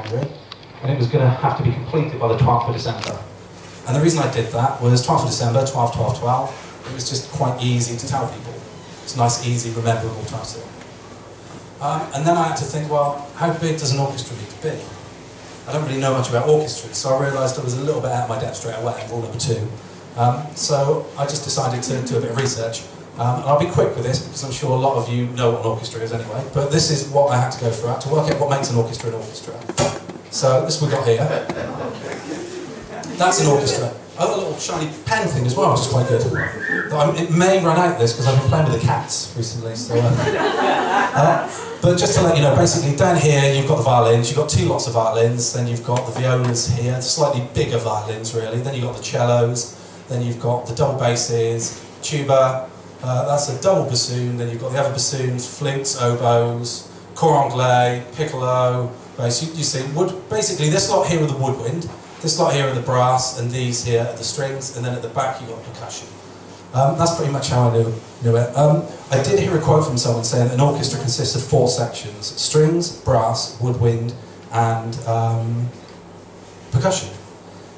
January, and it was going to have to be completed by the 12th of December. And the reason I did that was 12th of December, 12, 12, 12, it was just quite easy to tell people. It's a nice, easy, rememberable title. And then I had to think, well, how big does an orchestra need to be? I don't really know much about orchestras, so I realised I was a little bit out of my depth straight away, rule number 2. So I just decided to do a bit of research. And I'll be quick with this, because I'm sure a lot of you know what an orchestra is anyway, but this is what I had to go through. I had to work out what makes an orchestra. So this we've got here. That's an orchestra. Oh, a little shiny pen thing as well, which is quite good. It may run out this, because I've been playing with the cats recently. So, but just to let you know, basically down here you've got the violins, you've got 2 lots of violins, then you've got the violas here, slightly bigger violins really, then you've got the cellos, then you've got the double basses, tuba, that's a double bassoon, then you've got the other bassoons, flutes, oboes, cor anglais, piccolo, bass. You see, basically this lot here are the woodwind, this lot here are the brass, and these here are the strings, and then at the back you've got percussion. That's pretty much how I knew it. I did hear a quote from someone saying that an orchestra consists of 4 sections: strings, brass, woodwind, and percussion.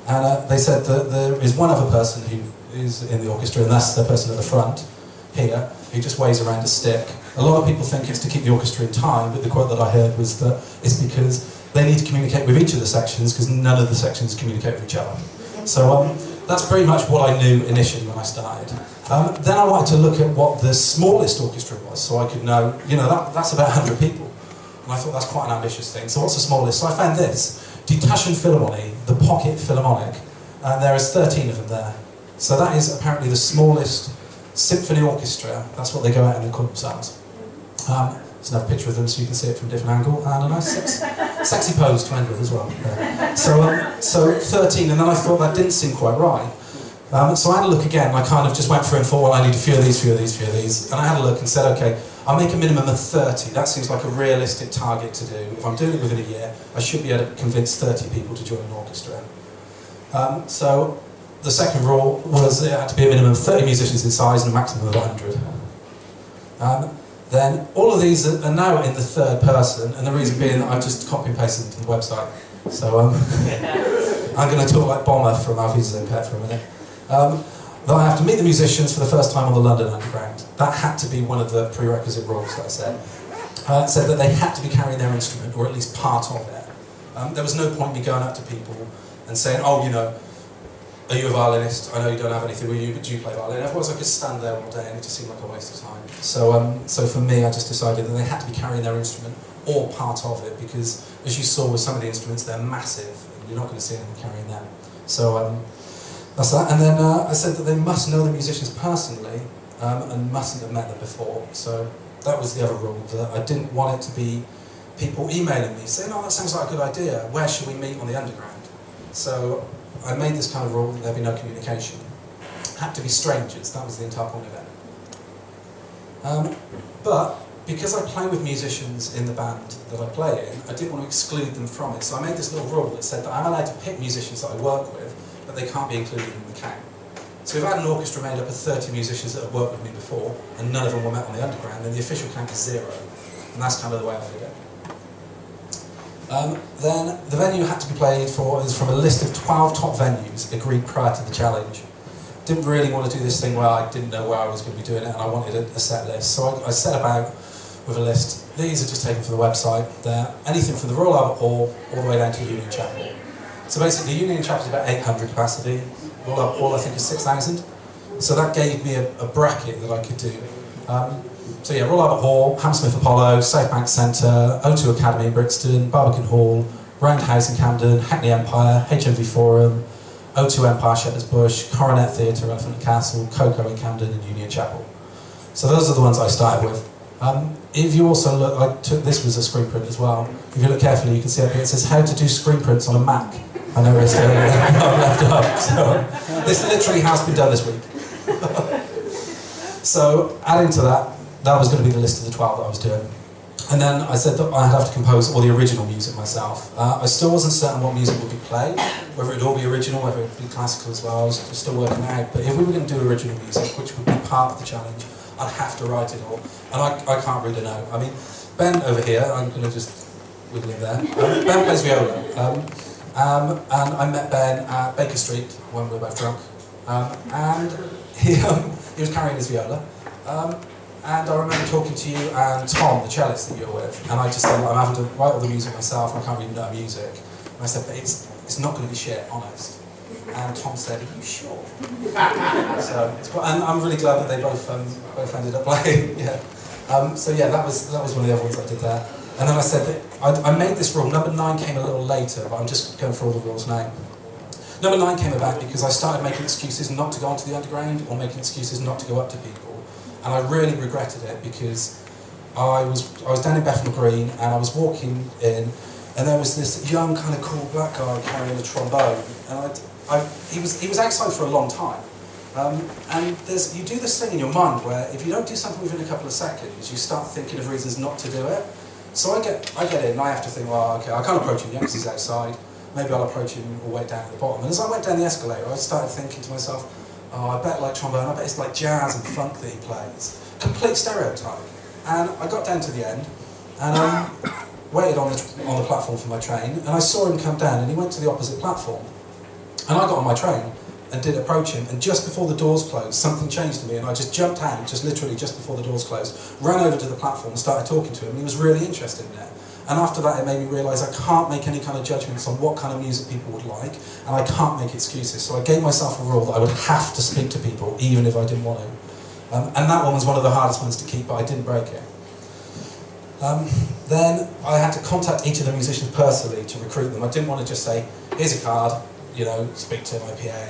And they said that there is one other person who is in the orchestra, and that's the person at the front here, who just weighs around a stick. A lot of people think it's to keep the orchestra in time, but the quote that I heard was that it's because they need to communicate with each of the sections, because none of the sections communicate with each other. So that's pretty much what I knew initially when I started. Then I wanted to look at what the smallest orchestra was, so I could know, that's about 100 people. And I thought that's quite an ambitious thing. So what's the smallest? So I found this, Taschen Philharmonie, the Pocket Philharmonic, and there is 13 of them there. So that is apparently the smallest symphony orchestra. That's what they go out in the Kunstsaals. There's another picture of them so you can see it from a different angle, and a nice sexy pose to end with as well. Yeah. So 13, and then I thought that didn't seem quite right. So I had a look again, and I kind of just went through and thought, well, I need a few of these, and I had a look and said, okay, I'll make a minimum of 30. That seems like a realistic target to do. If I'm doing it within a year, I should be able to convince 30 people to join an orchestra. So the second rule was it had to be a minimum of 30 musicians in size and a maximum of 100. Then all of these are now in the third person, and the reason being that I've just copy and pasted them to the website. So I'm going to talk like Bomber from Auf Wiedersehen Pet for a minute. That I have to meet the musicians for the first time on the London Underground. That had to be one of the prerequisite rules that I said. It said that they had to be carrying their instrument, or at least part of it. There was no point in me going up to people and saying, oh, are you a violinist? I know you don't have anything with you, but do you play violin? Otherwise I could stand there all day and it just seemed like a waste of time. So for me, I just decided that they had to be carrying their instrument or part of it, because as you saw with some of the instruments, they're massive, and you're not going to see anyone carrying them. So that's that. And then I said that they must know the musicians personally and mustn't have met them before. So that was the other rule, that I didn't want it to be people emailing me saying, oh, that sounds like a good idea, where should we meet on the Underground? So I made this kind of rule that there'd be no communication. It had to be strangers, that was the entire point of it. But because I play with musicians in the band that I play in, I didn't want to exclude them from it. So I made this little rule that said that I'm allowed to pick musicians that I work with, but they can't be included in the count. So if I had an orchestra made up of 30 musicians that have worked with me before, and none of them were met on the Underground, then the official count is 0. And that's kind of the way I did it. Then the venue had to be played for is from a list of 12 top venues agreed prior to the challenge. Didn't really want to do this thing where I didn't know where I was going to be doing it, and I wanted a set list. So I set about with a list. These are just taken from the website. They're anything from the Royal Albert Hall all the way down to Union Chapel. So basically Union Chapel is about 800 capacity, Royal Albert Hall I think is 6,000. So that gave me a bracket that I could do. So yeah, Royal Albert Hall, Hammersmith Apollo, South Bank Centre, O2 Academy in Brixton, Barbican Hall, Roundhouse in Camden, Hackney Empire, HMV Forum, O2 Empire, Shepherd's Bush, Coronet Theatre, Elephant and Castle, Coco in Camden, and Union Chapel. So those are the ones I started with. If you also look, this was a screen print as well. If you look carefully, you can see up here it says how to do screen prints on a Mac. I know it's left up. So this literally has been done this week. So adding to that, that was going to be the list of the 12 that I was doing. And then I said that I'd have to compose all the original music myself. I still wasn't certain what music would be played, whether it'd all be original, whether it'd be classical as well. I was still working it out. But if we were going to do original music, which would be part of the challenge, I'd have to write it all. And I can't read a note. I mean, Ben over here, I'm going to just wiggle in there. Ben plays viola. And I met Ben at Baker Street when we were both drunk. And he was carrying his viola. And I remember talking to you and Tom, the cellist that you were with, and I just said, I'm having to write all the music myself, I can't really know music. And I said, but it's not going to be shit, honest. And Tom said, are you sure? So, and I'm really glad that they both ended up playing, yeah. So yeah, that was one of the other ones I did there. And then I said that I made this rule. Number 9 came a little later, but I'm just going through all the rules now. Number 9 came about because I started making excuses not to go onto the underground or making excuses not to go up to people. And I really regretted it because I was down in Bethnal Green and I was walking in and there was this young kind of cool black guy carrying a trombone and he was outside for a long time. And you do this thing in your mind where if you don't do something within a couple of seconds, you start thinking of reasons not to do it. So I get in and I have to think, well, okay, I can't approach him yet because he's outside. Maybe I'll approach him all the way down at the bottom. And as I went down the escalator, I started thinking to myself, oh, I bet like trombone, I bet it's like jazz and funk that he plays. Complete stereotype. And I got down to the end and waited on the platform for my train and I saw him come down and he went to the opposite platform. And I got on my train and did approach him and just before the doors closed, something changed to me and I just jumped out, just literally just before the doors closed, ran over to the platform and started talking to him and he was really interested in it. And after that, it made me realise I can't make any kind of judgments on what kind of music people would like, and I can't make excuses. So I gave myself a rule that I would have to speak to people, even if I didn't want to. And that one was one of the hardest ones to keep, but I didn't break it. Then I had to contact each of the musicians personally to recruit them. I didn't want to just say, here's a card, speak to my PA,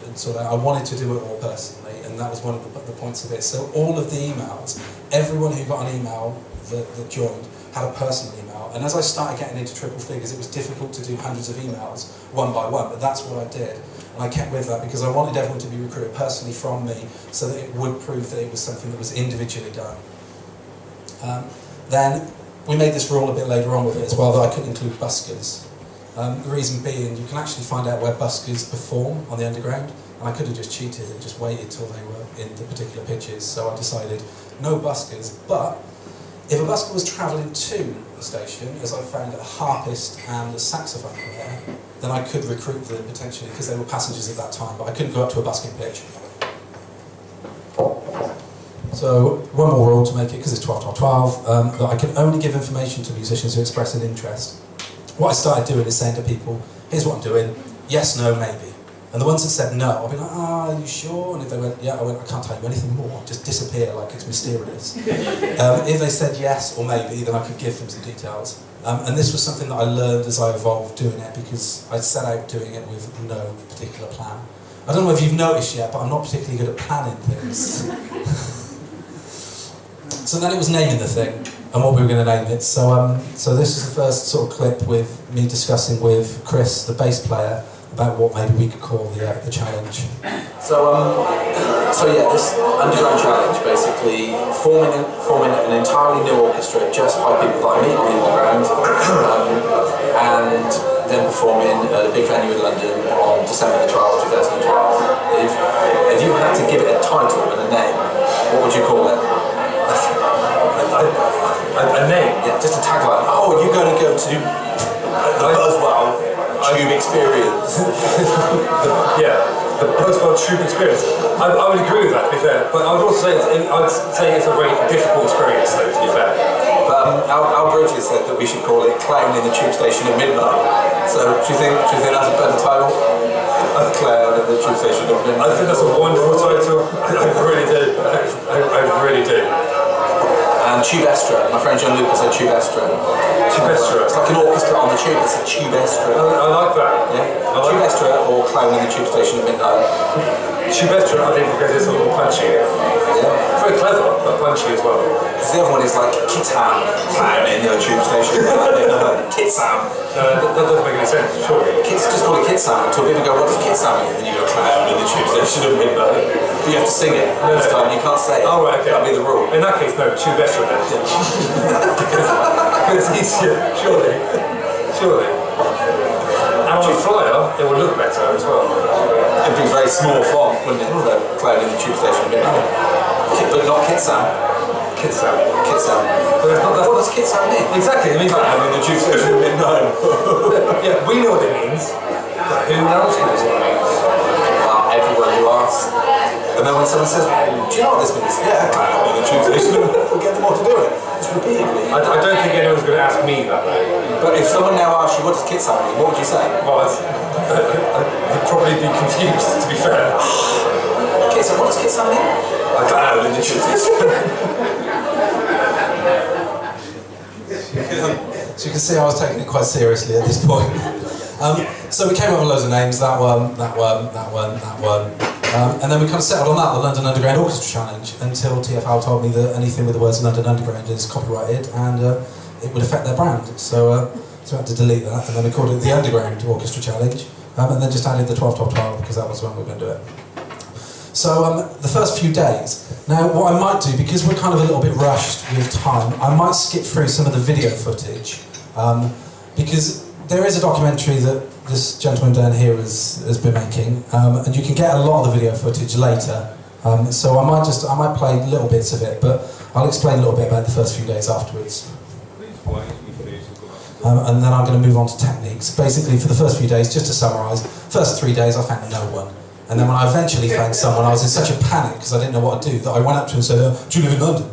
and sort of, I wanted to do it all personally, and that was one of the points of it. So all of the emails, everyone who got an email that joined, had a personal email, and as I started getting into triple figures, it was difficult to do hundreds of emails one by one, but that's what I did. And I kept with that because I wanted everyone to be recruited personally from me so that it would prove that it was something that was individually done. Then we made this rule a bit later on with it as well that I couldn't include buskers. The reason being, you can actually find out where buskers perform on the underground, and I could have just cheated and just waited till they were in the particular pitches, so I decided no buskers, but if a busker was travelling to the station, as I found a harpist and a saxophone player, then I could recruit them potentially because they were passengers at that time, but I couldn't go up to a busking pitch. So, one more rule to make it, because it's 12, that I can only give information to musicians who express an interest. What I started doing is saying to people, here's what I'm doing, yes, no, maybe. And the ones that said no, I'll be like, are you sure? And if they went, yeah, I can't tell you anything more, just disappear like it's mysterious. If they said yes or maybe, then I could give them some details. And this was something that I learned as I evolved doing it, because I set out doing it with no particular plan. I don't know if you've noticed yet, but I'm not particularly good at planning things. So then it was naming the thing, and what we were going to name it. So this is the first sort of clip with me discussing with Chris, the bass player, about what maybe we could call the challenge. So yeah, this underground challenge, basically forming an entirely new orchestra just by people that I meet on the underground, and then performing at a big venue in London on December the 12th, 2012. If you had to give it a title and a name, what would you call it? A name? Yeah, just a tagline. Oh, you're going to go to the Buzzwell Tube Experience. Yeah, the Buzzwell Tube Experience. I would agree with that, to be fair. But I would also say it's a very difficult experience, though, to be fair. But Al Bridges said that we should call it Clown in the Tube Station at Midnight. So do you think that's a better title? Clown in the Tube Station at Midnight. I think that's a wonderful title. I really do. I really do. And Tubestra. My friend John Lucas said Tubestra. Tubestra. It's like an orchestra on the tube. It's a Tubestra. I like that. Yeah. Tubestra or Clown in the Tube Station at Midnight. Tubestra, I think, because it's a little punchy. Yeah. Very clever, but punchy as well. Because the other one is like Kitam, Clown in the Tube Station. Kitsam. That doesn't make any sense, surely. Just call it Kitsam until people go, what does Kitsam mean? And then you go, Clown in the Tube Station at Midnight. But you have to sing it this time. You can't say it. Oh, right, okay. That'll be the rule. In that case, no, Tubestra then. Because it's easier, surely. And on a flyer, it will look better as well. It'd be very small font, wouldn't it? Clown in the Tube Station at Midnight. But not Kitsam. Kid sound. Kid sound. But What does kid sound mean? Exactly, it means like I mean, the Duke's version been known. yeah, we know what it means, but who else knows what it means? Well, everyone who asks. And then when someone says, do you know what this means? Yeah, okay, I mean, the Duke's version, we'll get them all to do it. Just repeatedly. I don't think anyone's going to ask me that though. But if someone now asks you, what does kid sound mean? What would you say? Well, I'd probably be confused, to be fair. Kid sound, what does kid sound mean? I don't know, the Duke's So you can see I was taking it quite seriously at this point. So we came up with loads of names, that one, and then we kind of settled on that, the London Underground Orchestra Challenge, until TFL told me that anything with the words London Underground is copyrighted and it would affect their brand. So I had to delete that, and then we called it the Underground Orchestra Challenge, and then just added the 12-12-12 because that was when we were going to do it. So the first few days, now what I might do, because we're kind of a little bit rushed with time, I might skip through some of the video footage, because there is a documentary that this gentleman down here has been making, and you can get a lot of the video footage later. So I might play little bits of it, but I'll explain a little bit about the first few days afterwards. And then I'm going to move on to techniques. Basically, for the first few days, just to summarise, first 3 days I found no one. And then when I eventually found someone, I was in such a panic because I didn't know what to do, that I went up to her and said, do you live in London?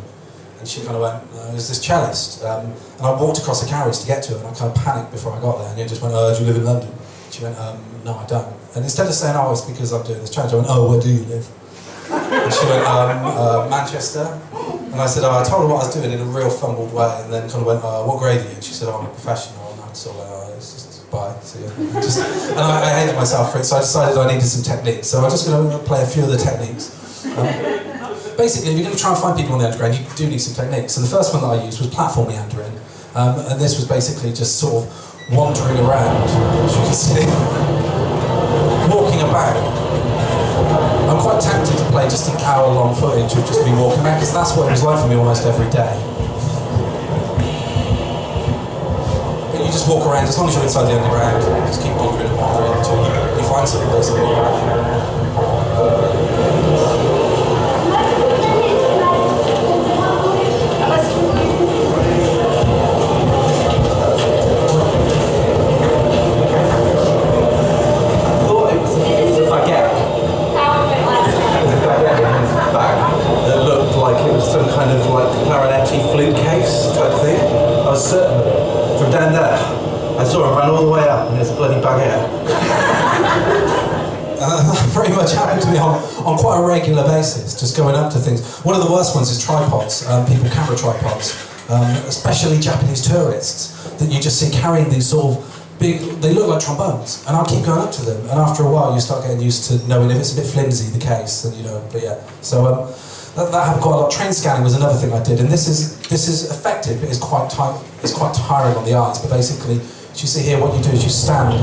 And she kind of went, no, there's this cellist. And I walked across the carriage to get to her, and I kind of panicked before I got there, and he just went, do you live in London? She went, no, I don't. And instead of saying, it's because I'm doing this challenge, I went, where do you live? And she went, Manchester. And I said, I told her what I was doing in a real fumbled way, and then kind of went, what grade are you? And she said, I'm a professional. And I sort of went, it's just bye. So, yeah. And I hated myself for it, so I decided I needed some techniques. So I'm just going to play a few of the techniques. Basically, if you're going to try and find people on the underground, you do need some techniques. So the first one that I used was platform meandering. And this was basically just sort of wandering around, as you can see, walking about. I'm quite tempted to play just an hour-long footage of just me walking around, because that's what it was like for me almost every day. But you just walk around, as long as you're inside the underground, just keep wandering and wandering until you find something, basically. Flute case type thing. I was certain of it. From down there, I saw him run all the way up, and there's a bloody baguette. That pretty much happened to me on quite a regular basis, just going up to things. One of the worst ones is tripods, camera tripods, especially Japanese tourists, that you just see carrying these sort of big, they look like trombones, and I'll keep going up to them, and after a while you start getting used to knowing if it's a bit flimsy, the case, and but yeah. So that happened quite a lot. Train scanning was another thing I did, and this is effective, but it's quite tiring on the eyes. But basically, as you see here, what you do is you stand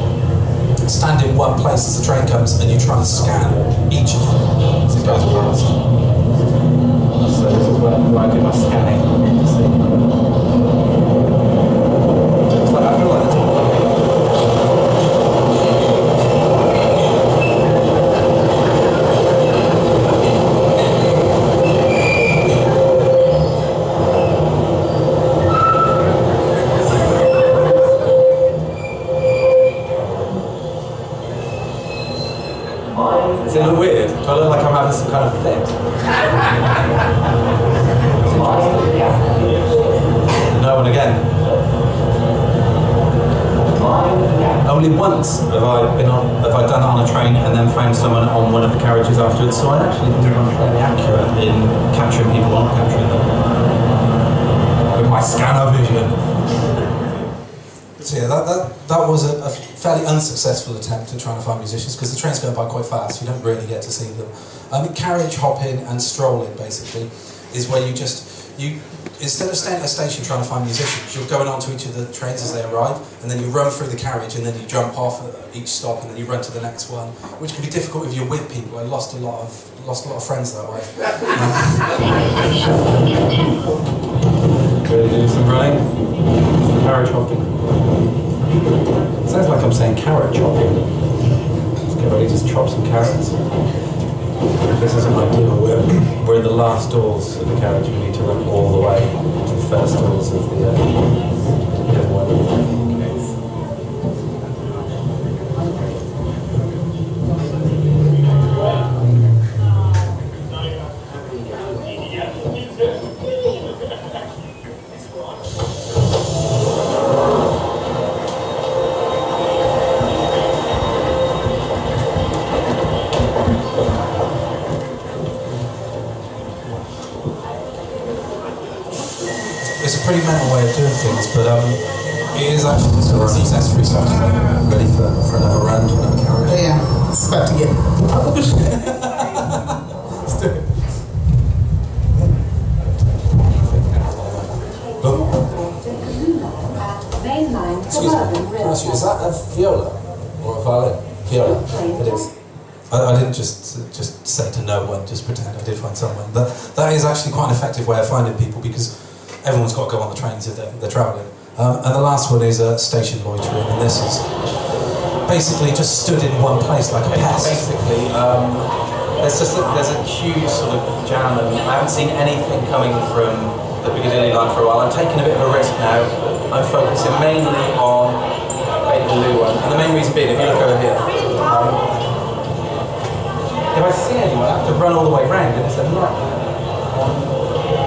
in one place as the train comes, and you try and scan each of them as it goes past. So this is where I do my scanning. It's like, I feel like Does it look weird? Do I look like I'm having some kind of fit? No one again. Only once have I done it on a train and then found someone on one of the carriages afterwards, so I actually think I'm fairly accurate in capturing people or not capturing them. With my scanner vision. So yeah, that was a fairly unsuccessful attempt at trying to find musicians, because the train's going by quite fast, you don't really get to see them. Carriage hopping and strolling, basically, is where you instead of staying at a station trying to find musicians, you're going on to each of the trains as they arrive, and then you run through the carriage, and then you jump off at each stop, and then you run to the next one, which can be difficult if you're with people. I lost a lot of friends that way. Ready to do some running? Some carriage hopping. Sounds like I'm saying carrot chopping. Let's get ready to chop some carrots. This isn't ideal. We're in the last doors of the carriage. We need to run all the way to the first doors of the one. It's a pretty mental way of doing things, but it is actually sort of successful. So I'm ready for another round, another carriage. Oh yeah, it's about to get. Let's do it. Mainline Excuse me, can I ask you, is that a viola or a violin? Viola, it is. I didn't just say to no one, just pretend I did find someone. That is actually quite an effective way of finding people, because everyone's got to go on the trains if they're travelling. And the last one is station loitering, and this is basically just stood in one place like a pest. Basically, there's a huge sort of jam, and I haven't seen anything coming from the Piccadilly line for a while. I'm taking a bit of a risk now. I'm focusing mainly on Bakerloo one, and the main reason being, if you look over here, if I see anyone, I have to run all the way round, and it's a nightmare.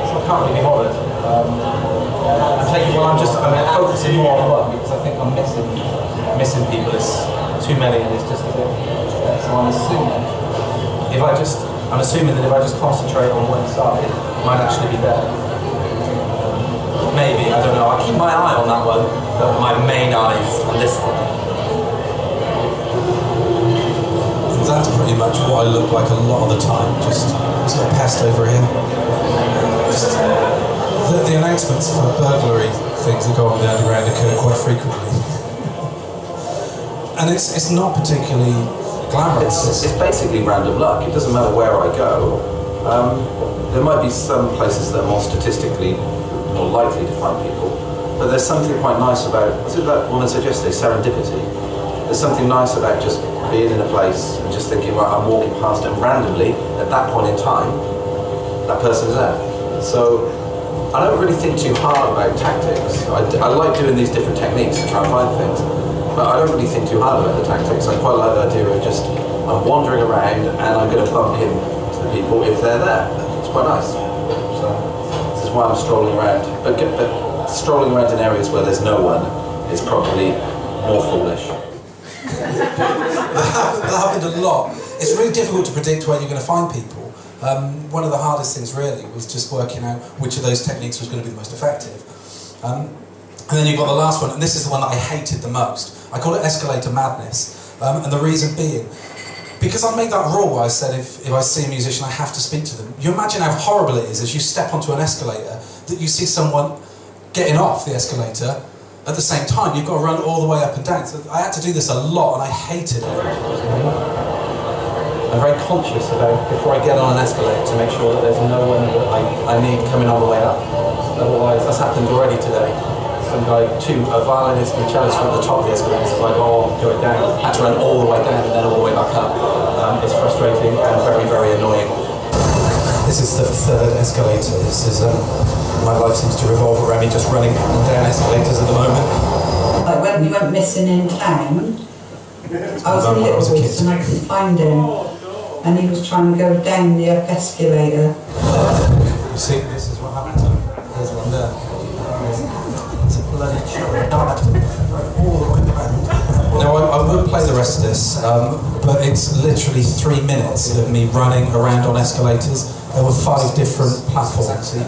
So I can't really be bothered. I'm focusing more on one, because I think I'm missing people. It's too many, and it's just a bit. So I'm assuming that if I just concentrate on one side, it might actually be better. Maybe, I don't know. I'll keep my eye on that one, but my main eye is on this one. That's pretty much what I look like a lot of the time, just a pest over here. Just, the announcements for burglary things that go on the underground occur quite frequently. And it's not particularly glamorous. It's basically random luck. It doesn't matter where I go. There might be some places that are more statistically more likely to find people, but there's something quite nice about, what did that woman said yesterday, serendipity. There's something nice about just being in a place and just thinking, right, I'm walking past, and randomly, at that point in time, that person's there. So I don't really think too hard about tactics. I like doing these different techniques to try and find things, but I don't really think too hard about the tactics. I quite like the idea of just, I'm wandering around and I'm going to bump into the people if they're there. It's quite nice. So this is why I'm strolling around. But strolling around in areas where there's no one is probably more foolish. That happened a lot. It's really difficult to predict where you're going to find people. One of the hardest things really was just working out which of those techniques was going to be the most effective. And then you've got the last one, and this is the one that I hated the most. I call it escalator madness. And the reason being, because I made that rule where I said if I see a musician I have to speak to them. You imagine how horrible it is as you step onto an escalator that you see someone getting off the escalator. At the same time, you've got to run all the way up and down. So I had to do this a lot, and I hated it. I'm very conscious about, before I get on an escalator, to make sure that there's no one that I need coming on the way up. Otherwise, that's happened already today. Some guy, a violinist and a cellist were at the top of the escalator, so I go on, go it down. I had to run all the way down and then all the way back up. It's frustrating and very, very annoying. This is the third escalator. This is my life seems to revolve around me just running up and down escalators at the moment. Like when we went missing in town, I was in Littlewoods and I couldn't find him, and he was trying to go down the up escalator. You see, this is what happened to him. There's one there. It's a bloody children. All the way around. Now I won't play the rest of this, but it's literally 3 minutes of me running around on escalators. There were 5 different platforms. I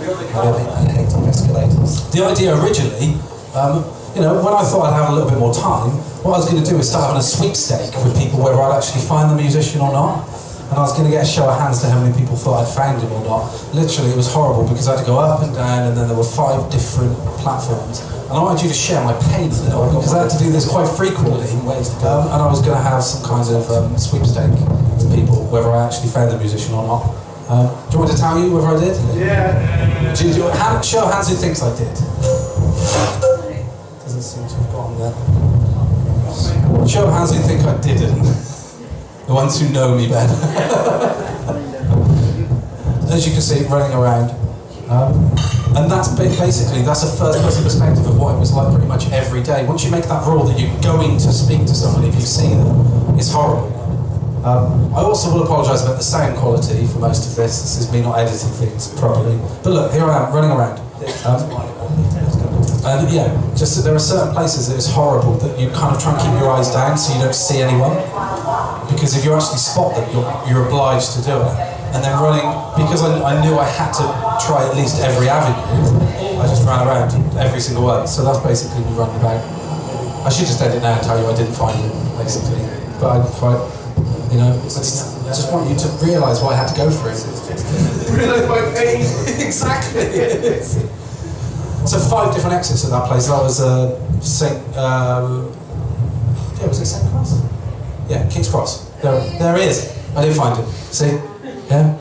hate escalators. The idea originally, when I thought I'd have a little bit more time, what I was going to do was start having a sweepstake with people whether I'd actually find the musician or not. And I was going to get a show of hands to how many people thought I'd found him or not. Literally, it was horrible because I had to go up and down, and then there were 5 different platforms. And I wanted you to share my pain a little because I had to do this quite frequently. And I was going to have some kind of sweepstake with people, whether I actually found the musician or not. Do you want me to tell you whether I did? Yeah. Show of hands who thinks I did. Doesn't seem to have gone there. Show of hands who think I didn't. The ones who know me better. as you can see, running around. And that's basically, that's a first-person perspective of what it was like pretty much every day. Once you make that rule that you're going to speak to someone if you see them, it's horrible. I also will apologise about the sound quality for most of this. This is me not editing things properly. But look, here I am, running around. And yeah, just that there are certain places that it's horrible that you kind of try and keep your eyes down so you don't see anyone. Because if you actually spot them, you're obliged to do it. And then running, because I knew I had to try at least every avenue, I just ran around every single one. So that's basically me running about. I should just end it now and tell you I didn't find it, basically. But you know, I just want you to realise what I had to go through. Realise my pain. Exactly. So 5 different exits at that place. That was was it St. Cross? Yeah, King's Cross. There he is. I didn't find him. See? Yeah.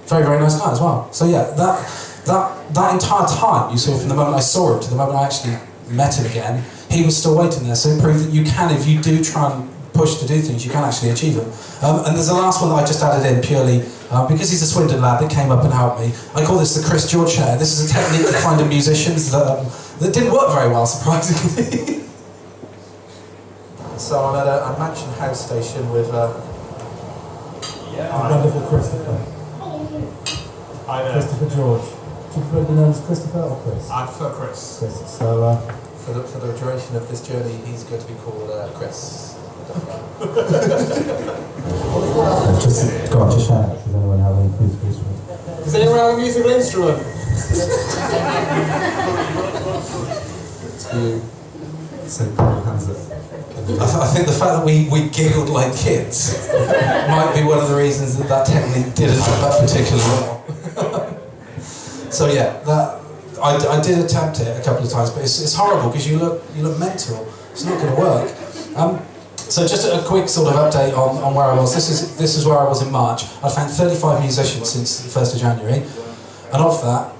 Very, very nice guy as well. So yeah, that entire time, you saw from the moment I saw him to the moment I actually met him again, he was still waiting there. So it proved that you can, if you do try and push to do things, you can actually achieve them. And there's the last one that I just added in purely because he's a Swindon lad that came up and helped me. I call this the Chris George share. This is a technique for finding musicians that didn't work very well, surprisingly. So I'm at a Mansion House station with wonderful Christopher. Hi there. Christopher George. Do you prefer to be known as Christopher or Chris? I prefer Chris. Chris. So for the duration of this journey, he's going to be called Chris. Just go on, just shout. Does anyone have any musical instrument? Does anyone have a musical instrument? So put your hands up. I think the fact that we giggled like kids might be one of the reasons that technique didn't work particularly well. So yeah, I did attempt it a couple of times, but it's horrible because you look mental. It's not going to work. So just a quick sort of update on where I was. This is where I was in March. I found 35 musicians since the 1st of January, and of that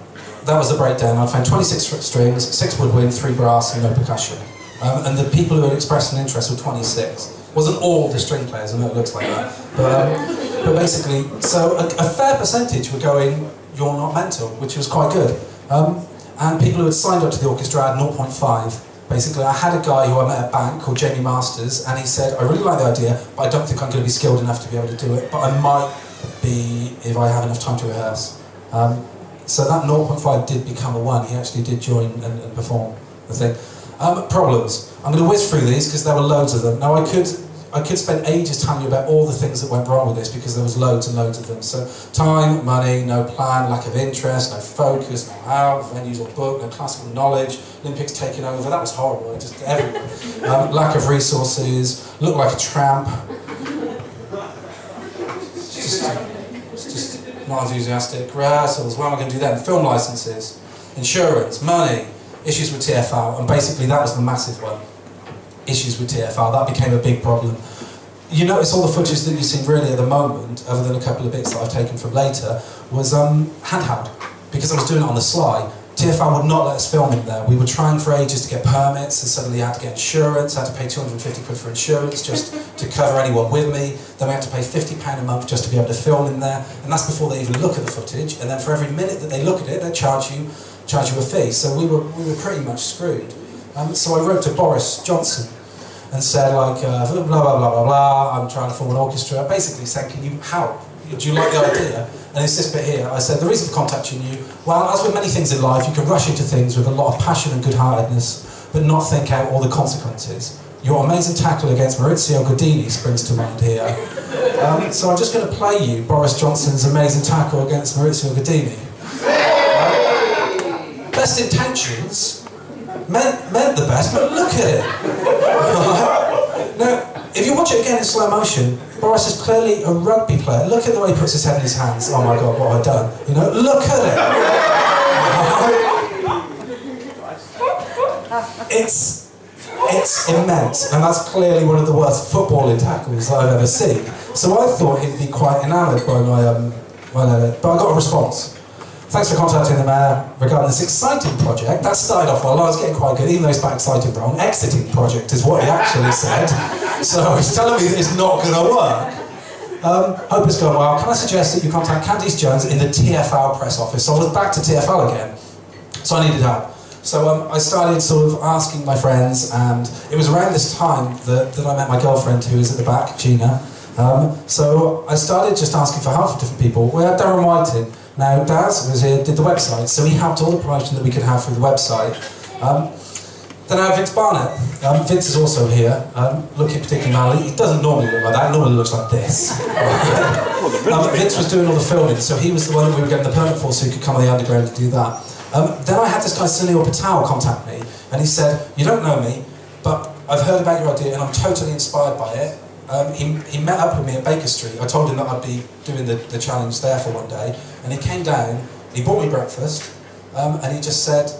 was the breakdown. I found 26 strings, 6 woodwind, 3 brass, and no percussion. And the people who had expressed an interest were 26. Wasn't all the string players, I know it looks like that. But basically, so a fair percentage were going, you're not mental, which was quite good. And people who had signed up to the orchestra had 0.5. Basically, I had a guy who I met at bank called Jamie Masters, and he said, I really like the idea, but I don't think I'm going to be skilled enough to be able to do it, but I might be if I have enough time to rehearse. So that 0.5 did become a 1. He actually did join and perform the thing. Problems. I'm going to whiz through these because there were loads of them. Now I could spend ages telling you about all the things that went wrong with this because there was loads and loads of them. So time, money, no plan, lack of interest, no focus, no how, venues or book, no classical knowledge, Olympics taking over. That was horrible. Just everywhere. Lack of resources, looked like a tramp. Just not enthusiastic. Rehearsals. What am I going to do then? Film licenses, insurance, money. Issues with TFL, and basically that was the massive one. Issues with TFL, that became a big problem. You notice all the footage that you've seen really at the moment, other than a couple of bits that I've taken from later, was handheld. Because I was doing it on the sly, TFL would not let us film in there. We were trying for ages to get permits, and suddenly I had to get insurance, I had to pay 250 quid for insurance just to cover anyone with me. Then we had to pay £50 a month just to be able to film in there, and that's before they even look at the footage, and then for every minute that they look at it, they charge you a fee. So we were pretty much screwed. So I wrote to Boris Johnson and said like, blah, blah, blah, blah, blah, I'm trying to form an orchestra. Basically said, can you help? Do you like the idea? And it's this bit here. I said, the reason for contacting you, well, as with many things in life, you can rush into things with a lot of passion and good-heartedness, but not think out all the consequences. Your amazing tackle against Maurizio Godini springs to mind here. So I'm just going to play you Boris Johnson's amazing tackle against Maurizio Godini. Best intentions meant the best, but look at it. Now, if you watch it again in slow motion, Boris is clearly a rugby player. Look at the way he puts his head in his hands. Oh my God, what have I done? You know, look at it. It's immense, and that's clearly one of the worst footballing tackles I've ever seen. So I thought he'd be quite enamoured by my letter, but I got a response. Thanks for contacting the mayor regarding this exciting project. That started off well, I was getting quite good, even though it's about exciting wrong. Exiting project is what he actually said. So he's telling me that it's not going to work. Hope it's going well. Can I suggest that you contact Candice Jones in the TFL press office? So I was back to TFL again, so I needed help. So I started sort of asking my friends, and it was around this time that I met my girlfriend, who is at the back, Gina. So I started just asking for help from different people. We had Darren Whiting. Now, Daz was here, did the website, so he helped all the promotion that we could have through the website. Then I have Vince Barnett. Vince is also here, looking particularly manly. He doesn't normally look like that, he normally looks like this. Vince was doing all the filming, so he was the one that we were getting the permit for, so he could come on the underground to do that. Then I had this guy, Sunil Patel, contact me, and he said, you don't know me, but I've heard about your idea and I'm totally inspired by it. He met up with me at Baker Street. I told him that I'd be doing the challenge there for one day, and he came down, he bought me breakfast, and he just said,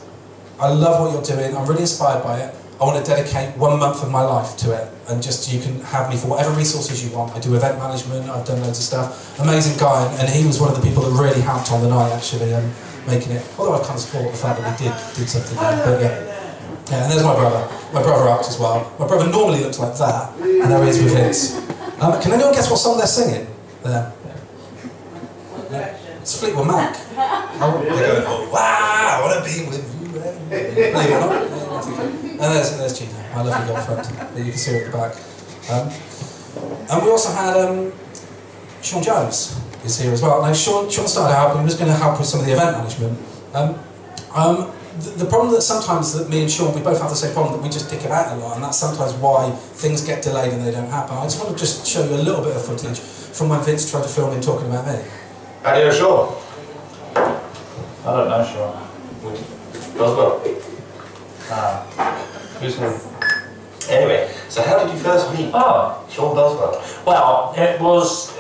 I love what you're doing, I'm really inspired by it, I want to dedicate 1 month of my life to it, and just you can have me for whatever resources you want. I do event management, I've done loads of stuff. Amazing guy, and he was one of the people that really helped on the night actually, making it, although I kind of support the fact that we did something there, but yeah. Yeah, and there's my brother. My brother acts as well. My brother normally looks like that, and there he is with Vince. Can anyone guess what song they're singing? There. It's Fleetwood Mac. Oh, they're going, oh, wow, I want to be with you. Believe it or not. And there's Gina, my lovely girlfriend, that you can see her at the back. And we also had Sean Jones is here as well. Now Sean started out, and he was going to help with some of the event management. The problem that sometimes that me and Sean, we both have the same problem, that we just dick about a lot, and that's sometimes why things get delayed and they don't happen. I just want to just show you a little bit of footage from when Vince tried to film him talking about me. How do you know Sean? I don't know Sean. Roswell. Who's he? Anyway, so how did you first meet Sean Boswell? Well, it was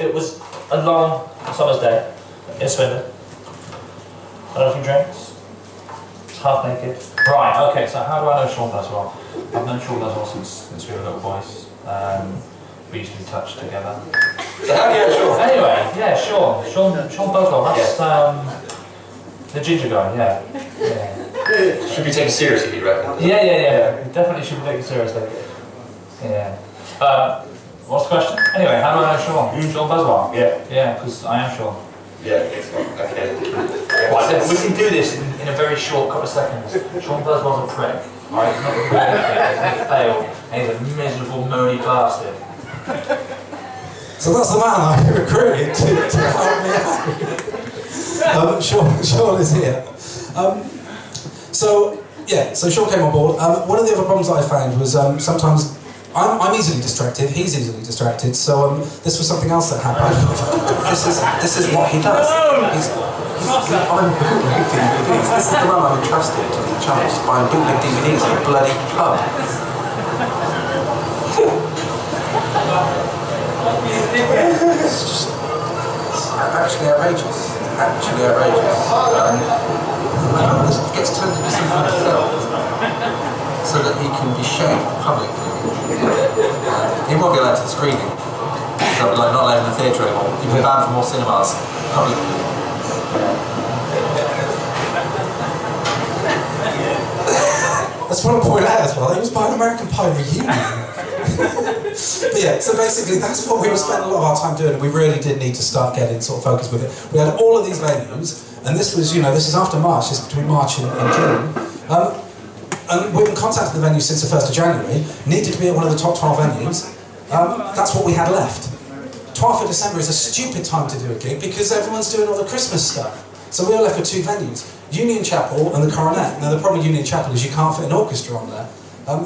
a long summer's day in Swindon. Had a few drinks. Half naked. Right, okay, so how do I know Sean Boswell? I've known Sean Boswell since we were little boys. We used to be touched together. So how do you know Sean? Anyway, yeah, Sean Boswell, that's the ginger guy, yeah. Should be taken seriously, you reckon? Yeah. We definitely should be taken seriously. Yeah. What's the question? Anyway, how do I know Sean? Sean Boswell? Yeah, because I am Sean. Yeah, okay. Right, we can do this in a very short couple of seconds. Sean Boswell's a prick. Right, he's not really anything, he's failed, and he's a miserable, moany bastard. So that's the man I recruited to help me out. Sean is here. So Sean came on board. One of the other problems that I found was sometimes I'm easily distracted, he's easily distracted, so this was something else that happened. this is what he does. I'm bootleg DVDs. This is the man I'm entrusted to the challenge, buying bootleg DVDs at a bloody pub. It's actually outrageous. I hope this gets turned into some kind of film, so that he can be shown publicly. He won't be allowed to the screening. So like not allowed in the theatre anymore. He'll be banned from all cinemas publicly. That's what I point out as well. It was by an American Pie reunion. But yeah, so basically that's what we were spending a lot of our time doing, and we really did need to start getting sort of focused with it. We had all of these venues, and this was, this is after March, this is between March and June. And we've been contacting the venue since the 1st of January, needed to be at one of the top 12 venues. That's what we had left. 12th of December is a stupid time to do a gig because everyone's doing all the Christmas stuff. So we were left with two venues, Union Chapel and the Coronet. Now the problem with Union Chapel is you can't fit an orchestra on there.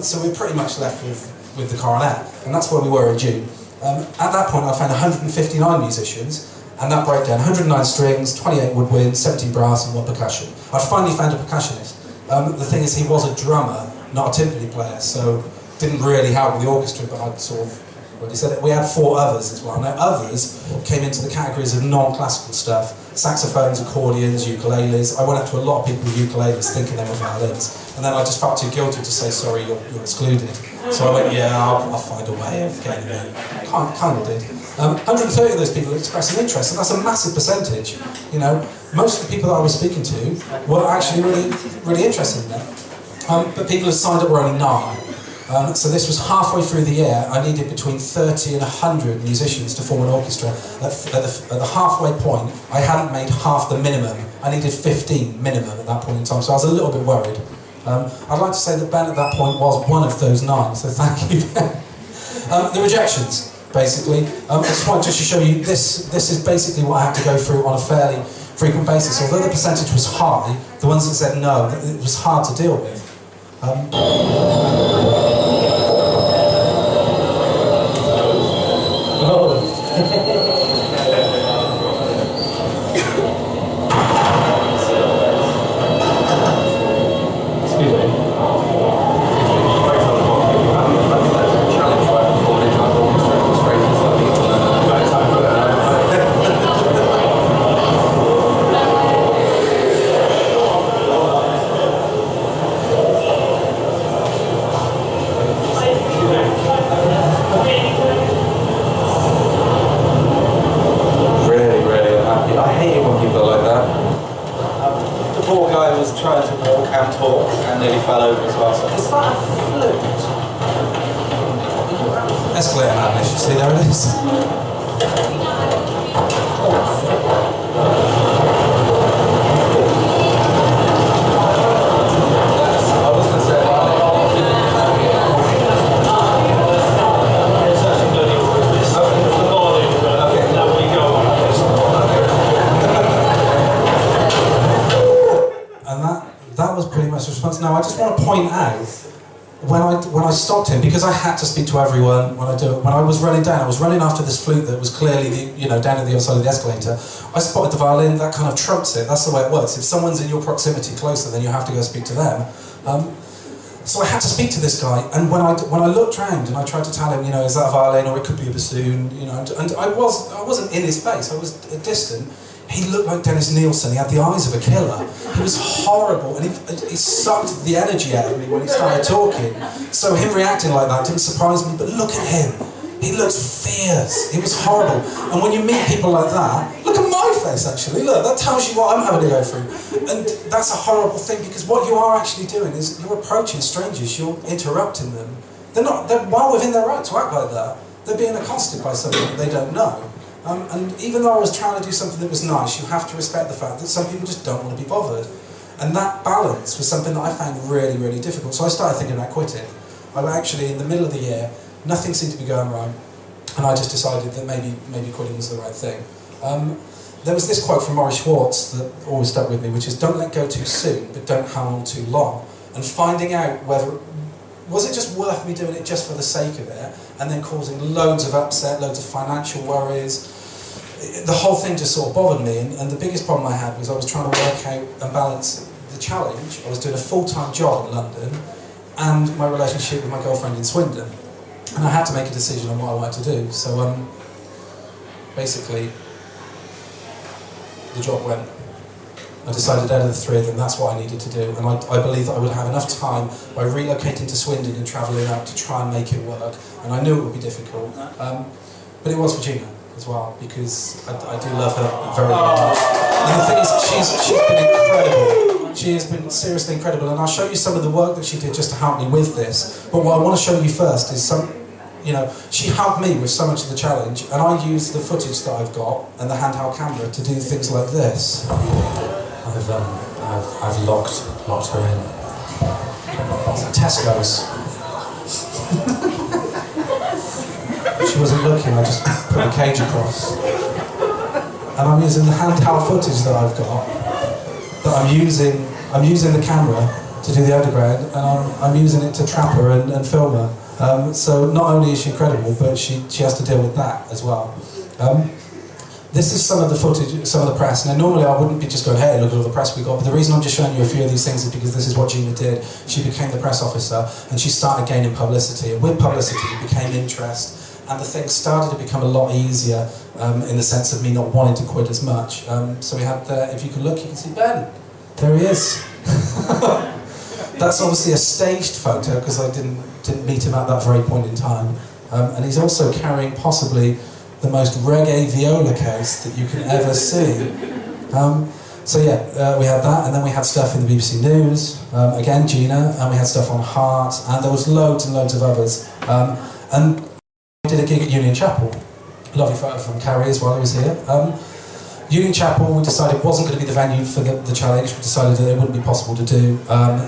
So we're pretty much left with the Coronet, and that's where we were in June. At that point I found 159 musicians, and that breakdown, 109 strings, 28 woodwind, 17 brass and 1 percussion. I finally found a percussionist. The thing is, he was a drummer, not a timpani player, so didn't really help with the orchestra, but I'd sort of already said it. We had 4 others as well. Now, others came into the categories of non-classical stuff, saxophones, accordions, ukuleles. I went up to a lot of people with ukuleles thinking they were violins, and then I just felt too guilty to say, sorry, you're excluded. So I went, yeah, I'll find a way of getting them in. Kind of did. 130 of those people expressed an interest, and that's a massive percentage. Most of the people that I was speaking to were actually really interested in that. But people who signed up were only 9. So this was halfway through the year. I needed between 30 and 100 musicians to form an orchestra. At the halfway point, I hadn't made half the minimum. I needed 15 minimum at that point in time, so I was a little bit worried. I'd like to say that Ben at that point was one of those 9, so thank you, Ben. The rejections, basically. I just wanted to show you, this is basically what I had to go through on a fairly frequent basis. Although the percentage was high, the ones that said no, it was hard to deal with. Escalator madness, you see, there it is. And that was pretty much the response. Now, I just want to point out, when I stopped him, because I had to speak to everyone when I was running down, I was running after this flute that was clearly down at the other side of the escalator. I spotted the violin, that kind of trumps it. That's the way it works. If someone's in your proximity closer, then you have to go speak to them. So I had to speak to this guy, and when I looked round and I tried to tell him, is that a violin or it could be a bassoon, and I wasn't in his face, I was distant. He looked like Dennis Nielsen. He had the eyes of a killer. He was horrible, and he sucked the energy out of me when he started talking. So him reacting like that didn't surprise me, but look at him. He looks fierce. He was horrible. And when you meet people like that, look at my face actually, look, that tells you what I'm having to go through. And that's a horrible thing, because what you are actually doing is you're approaching strangers, you're interrupting them. They're well within their right to act like that. They're being accosted by somebody that they don't know. And even though I was trying to do something that was nice, you have to respect the fact that some people just don't want to be bothered. And that balance was something that I found really, really difficult. So I started thinking about quitting. I was actually in the middle of the year, nothing seemed to be going right, and I just decided that maybe quitting was the right thing. There was this quote from Maurice Schwartz that always stuck with me, which is, don't let go too soon, but don't hang on too long. And finding out was it just worth me doing it just for the sake of it, and then causing loads of upset, loads of financial worries. The whole thing just sort of bothered me, and the biggest problem I had was I was trying to work out and balance the challenge. I was doing a full-time job in London and my relationship with my girlfriend in Swindon, and I had to make a decision on what I wanted to do. So basically the job went. I decided out of the 3 of them that's what I needed to do, and I believed that I would have enough time by relocating to Swindon and travelling out to try and make it work, and I knew it would be difficult, but it was Virginia as well, because I do love her very, very much. And the thing is, she's been incredible. She has been seriously incredible, and I'll show you some of the work that she did just to help me with this. But what I want to show you first is she helped me with so much of the challenge, and I used the footage that I've got and the handheld camera to do things like this. I've locked her in. Tesco's. She wasn't looking, I just put the cage across. And I'm using the handheld footage that I've got, that I'm using the camera to do the underground, and I'm using it to trap her and film her. So not only is she incredible, but she has to deal with that as well. This is some of the footage, some of the press. Now normally I wouldn't be just going, hey, look at all the press we got, but the reason I'm just showing you a few of these things is because this is what Gina did. She became the press officer, and she started gaining publicity, and with publicity became interest. And the thing started to become a lot easier in the sense of me not wanting to quit as much. So we had, if you can look, you can see Ben. There he is. That's obviously a staged photo because I didn't meet him at that very point in time. And he's also carrying possibly the most reggae viola case that you can ever see. So yeah, we had that, and then we had stuff in the BBC News, again Gina, and we had stuff on Heart, and there was loads and loads of others. And we did a gig at Union Chapel. Lovely photo from Carrie as well, who was here. Union Chapel, we decided wasn't going to be the venue for the challenge. We decided that it wouldn't be possible to do.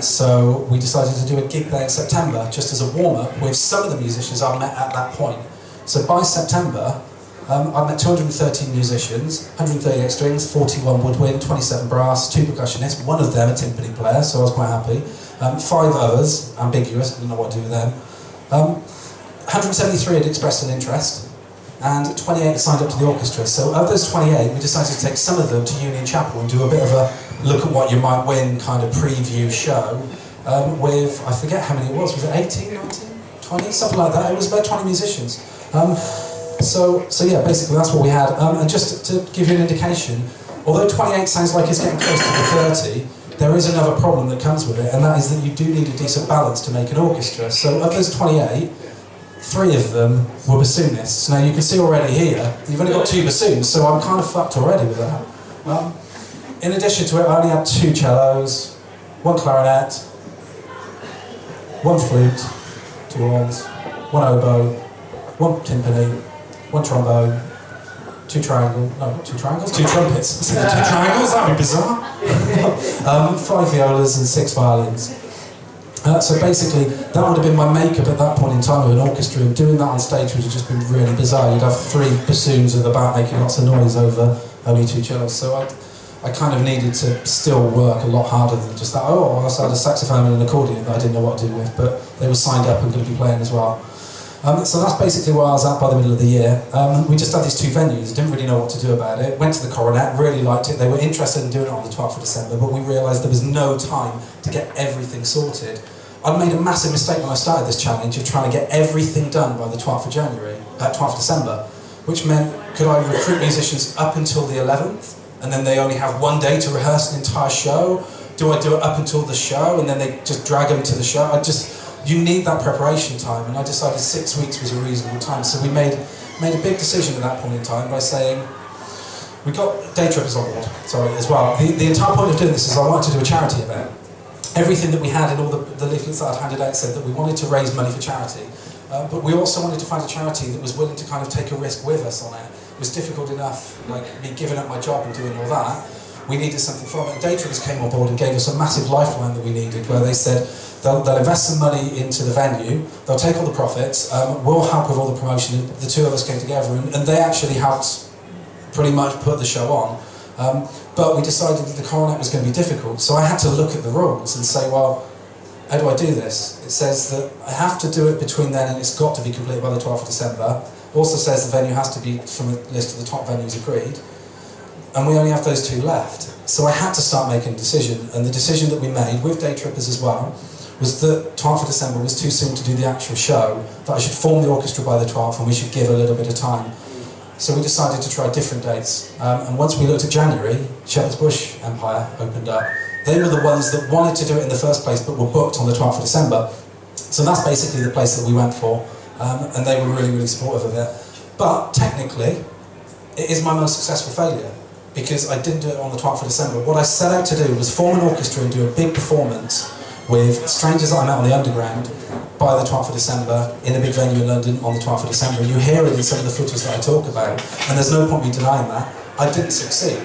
So we decided to do a gig there in September, just as a warm-up with some of the musicians I met at that point. So by September, I met 213 musicians, 138 strings, 41 woodwind, 27 brass, 2 percussionists, one of them a timpani player, so I was quite happy. 5 others, ambiguous, I didn't know what to do with them. 173 had expressed an interest, and 28 signed up to the orchestra. So of those 28, we decided to take some of them to Union Chapel and do a bit of a look at what you might win kind of preview show with, I forget how many it was it 18, 19, 20, something like that. It was about 20 musicians. So yeah, basically that's what we had. And just to give you an indication, although 28 sounds like it's getting close to the 30, there is another problem that comes with it, and that is that you do need a decent balance to make an orchestra. So of those 28, 3 of them were bassoonists. Now you can see already here, you've only got 2 bassoons, so I'm kind of fucked already with that. In addition to it, I only had 2 cellos, 1 clarinet, 1 flute, 2 horns, 1 oboe, 1 timpani, 1 trombone, 2 triangles, no, not 2 triangles, 2 trumpets. 2 triangles, that'd be bizarre. 5 violas and 6 violins. So basically, that would have been my makeup at that point in time of an orchestra, and doing that on stage would have just been really bizarre. You'd have 3 bassoons at the back making lots of noise over only 2 cellos. So I kind of needed to still work a lot harder than just that. Oh, I also had a saxophone and an accordion that I didn't know what to do with, but they were signed up and going to be playing as well. So that's basically where I was at by the middle of the year. We just had these 2 venues, didn't really know what to do about it. Went to the Coronet, really liked it. They were interested in doing it on the 12th of December, but we realised there was no time to get everything sorted. I'd made a massive mistake when I started this challenge of trying to get everything done by the 12th of December, which meant could I recruit musicians up until the 11th, and then they only have 1 day to rehearse an entire show? Do I do it up until the show, and then they just drag them to the show? You need that preparation time, and I decided 6 weeks was a reasonable time. So we made a big decision at that point in time by saying, we got day trippers on board, as well. The entire point of doing this is I wanted to do a charity event. Everything that we had in all the leaflets that I'd handed out said that we wanted to raise money for charity, but we also wanted to find a charity that was willing to kind of take a risk with us on it. It was difficult enough, like me giving up my job and doing all that. We needed something from it. Day trippers came on board and gave us a massive lifeline that we needed, where they said, They'll invest some money into the venue, they'll take all the profits, we'll help with all the promotion. The 2 of us came together and they actually helped pretty much put the show on. But we decided that the Coronet was going to be difficult, so I had to look at the rules and say, well, how do I do this? It says that I have to do it between then and it's got to be completed by the 12th of December. It also says the venue has to be from a list of the top venues agreed. And we only have those 2 left. So I had to start making a decision, and the decision that we made, with day trippers as well, was that 12th of December was too soon to do the actual show, that I should form the orchestra by the 12th and we should give a little bit of time. So we decided to try different dates. And once we looked at January, Shepherd's Bush Empire opened up. They were the ones that wanted to do it in the first place but were booked on the 12th of December. So that's basically the place that we went for, and they were really, really supportive of it. But technically, it is my most successful failure, because I didn't do it on the 12th of December. What I set out to do was form an orchestra and do a big performance with strangers that I met on the Underground by the 12th of December in a big venue in London on the 12th of December. You hear it in some of the footage that I talk about, and there's no point me denying that. I didn't succeed,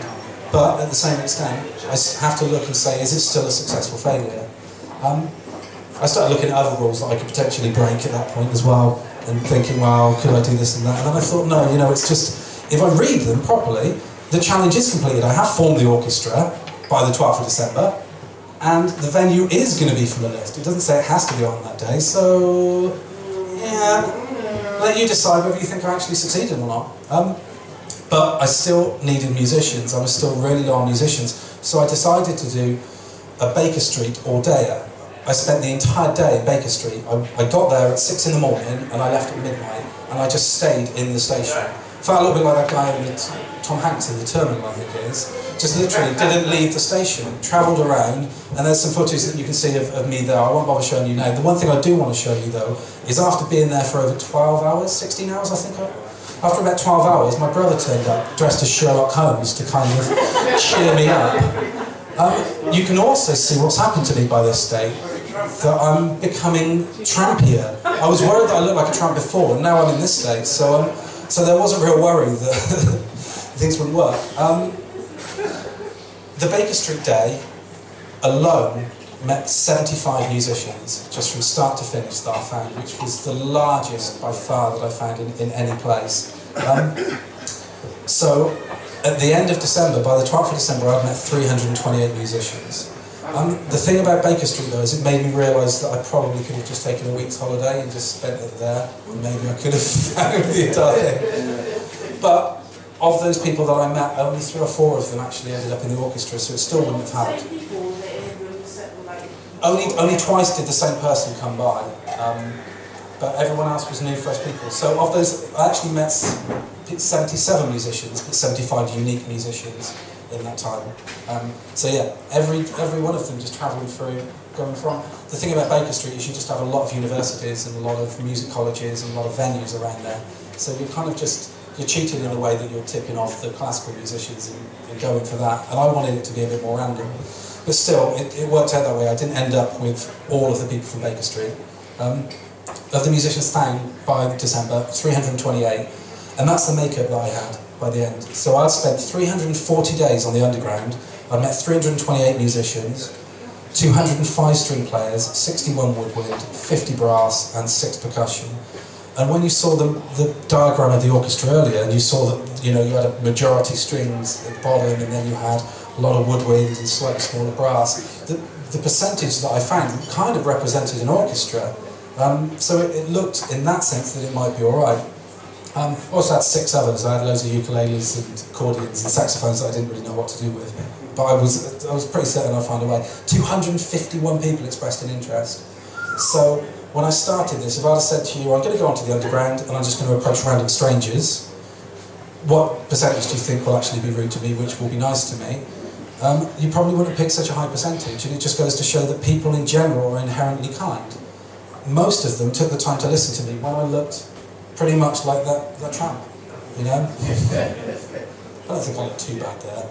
but at the same extent, I have to look and say, is it still a successful failure? I started looking at other rules that I could potentially break at that point as well, and thinking, well, could I do this and that? And then I thought, no, it's just, if I read them properly, the challenge is completed. I have formed the orchestra by the 12th of December, and the venue is going to be from the list. It doesn't say it has to be on that day, so yeah, let you decide whether you think I actually succeeded or not. But I still needed musicians. I was still really low on musicians, so I decided to do a Baker Street all-dayer. I spent the entire day in Baker Street. I got there at 6 in the morning and I left at midnight, and I just stayed in the station. Felt a little bit like that guy with Tom Hanks in The Terminal, I think it is. Just literally didn't leave the station, travelled around, and there's some footage that you can see of me there. I won't bother showing you now. The one thing I do want to show you though is after being there for over 12 hours, 16 hours I think, after about 12 hours, my brother turned up, dressed as Sherlock Holmes to kind of cheer me up. You can also see what's happened to me by this stage, that I'm becoming trampier. I was worried that I looked like a tramp before, and now I'm in this state, so there was a real worry that things wouldn't work. The Baker Street Day alone met 75 musicians, just from start to finish, that I found, which was the largest by far that I found in any place. So, at the end of December, by the 12th of December, I'd met 328 musicians. The thing about Baker Street, though, is it made me realise that I probably could have just taken a week's holiday and just spent it there, and maybe I could have found the entire thing. But of those people that I met, only 3 or 4 of them actually ended up in the orchestra, so it still wouldn't have happened. Only twice did the same person come by, but everyone else was new, fresh people. So of those, I actually met 77 musicians, but 75 unique musicians in that time. So yeah, every one of them just travelling through, going from. The thing about Baker Street is you just have a lot of universities and a lot of music colleges and a lot of venues around there. So you're kind of just, you're cheating in the way that you're tipping off the classical musicians and going for that. And I wanted it to be a bit more random. But still, it worked out that way. I didn't end up with all of the people from Baker Street. Of the musicians found by December, 328, and that's the makeup that I had by the end. So I'd spent 340 days on the underground. I met 328 musicians, 205 string players, 61 woodwind, 50 brass, and 6 percussion. And when you saw the diagram of the orchestra earlier, and you saw that you had a majority strings at the bottom, and then you had a lot of woodwind and slightly smaller brass, the percentage that I found kind of represented an orchestra. So it looked, in that sense, that it might be all right. I also had 6 others. I had loads of ukuleles and accordions and saxophones that I didn't really know what to do with. But I was pretty certain I'd find a way. 251 people expressed an interest. So when I started this, if I'd have said to you, I'm going to go onto the underground and I'm just going to approach random strangers, what percentage do you think will actually be rude to me, which will be nice to me? You probably wouldn't pick such a high percentage, and it just goes to show that people in general are inherently kind. Most of them took the time to listen to me when I looked pretty much like that tramp, I don't think I look too bad there.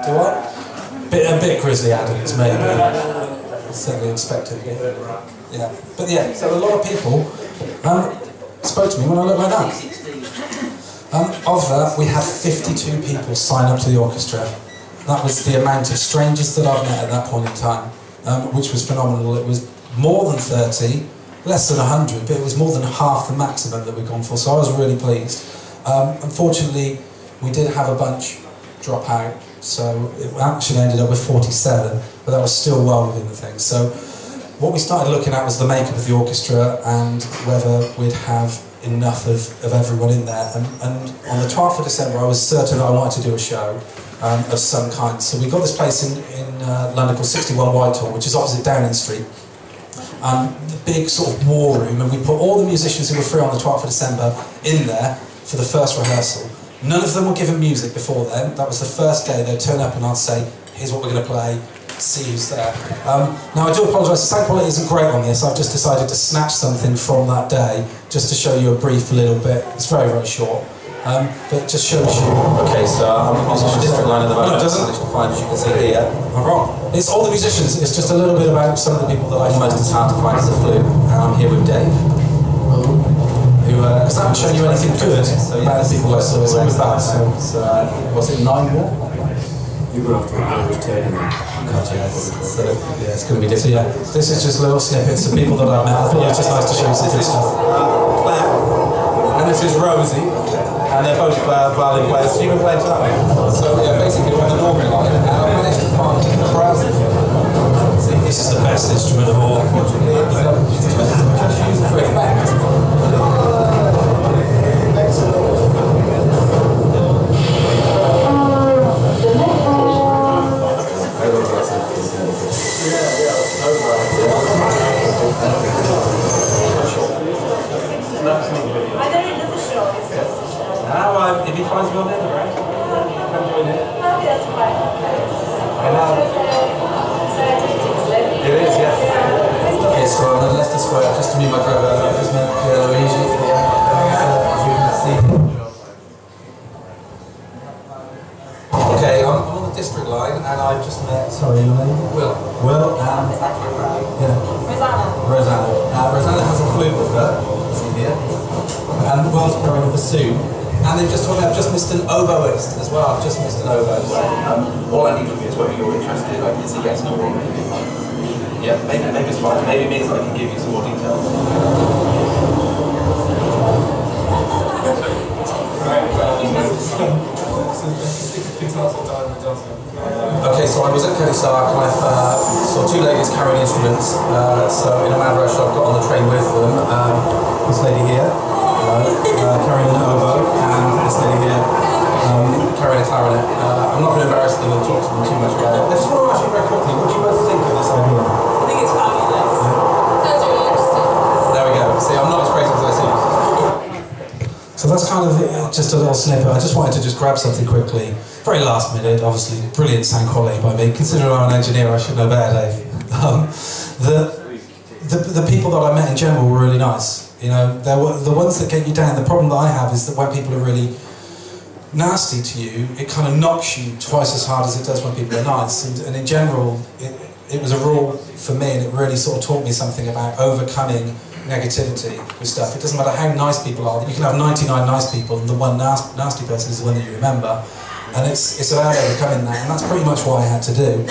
Do I? A bit Grizzly Adams, maybe. Certainly expected. Yeah. But yeah, so a lot of people spoke to me when I looked like that. Of that, we had 52 people sign up to the orchestra. That was the amount of strangers that I've met at that point in time, which was phenomenal. It was more than 30, less than 100, but it was more than half the maximum that we'd gone for, so I was really pleased. Unfortunately, we did have a bunch drop out, so it actually ended up with 47, but that was still well within the thing. So what we started looking at was the makeup of the orchestra and whether we'd have enough of everyone in there. And on the 12th of December, I was certain that I wanted to do a show of some kind. So we got this place in London called 61 Whitehall, which is opposite Downing Street. The big sort of war room, and we put all the musicians who were free on the 12th of December in there for the first rehearsal. None of them were given music before then. That was the first day. They'd turn up and I'd say, here's what we're going to play, see who's there. Now I do apologise, the sound quality isn't great on this. I've just decided to snatch something from that day just to show you a brief little bit. It's very, very short. But just shows you. Okay, so I'm a musician district line at the moment. No, it doesn't. As you can see here. I'm wrong. It's all the musicians. It's just a little bit about some of the people that I find it's hard to find as a flute. And I'm here with Dave. Because I haven't shown you anything good about the people I saw with that. So was it 9 more? You're going to have to retain them. So yeah, it's going to be different. Yeah, this is just little snippets of people that I've met. I thought it was just nice to show you some good stuff. Claire, and this is Rosie, and they're both violin players. So you've been playing tonight. So yeah, basically we're on the Northern line, and I managed to find a browser. See, this is the best instrument of all. Unfortunately, it's just used for effect. If he finds me on there, right? Come join it. It is, yeah. Okay, so I'm at Leicester Square, just to meet my brother, just met Luigi. As you can see. sorry, your name? Will. Will and... Yeah. Rosanna. Rosanna has a flute with her, see here. And Will's carrying a bassoon. And they've just told me I've just missed an oboist as well. I've just missed an oboist. All I need from you is whether you're interested, like, it's a yes, no, or maybe. Yeah, maybe it's fine. Maybe it means that I can give you some more details. Okay, so I was at Kelly Stark and I saw two ladies carrying instruments. So in a mad rush, I've got on the train with them. This lady here, carrying an oboe, and this lady here, carrying a clarinet. I'm not going to embarrass them and talk to them too much about it. I just want to ask you very quickly, what do you both think of this idea? I think it's fabulous. Sounds really interesting. There we go. See, I'm not as crazy as I seem. So that's kind of just a little snippet. I just wanted to just grab something quickly. Very last minute, obviously, brilliant sound quality by me. Considering I'm an engineer, I should know better, Dave. The people that I met in general were really nice. You know, they were the ones that get you down. The problem that I have is that when people are really nasty to you, it kind of knocks you twice as hard as it does when people are nice. And in general, it was a rule for me, and it really sort of taught me something about overcoming negativity with stuff. It doesn't matter how nice people are. You can have 99 nice people, and the one nasty person is the one that you remember. And it's about overcoming that, and that's pretty much what I had to do.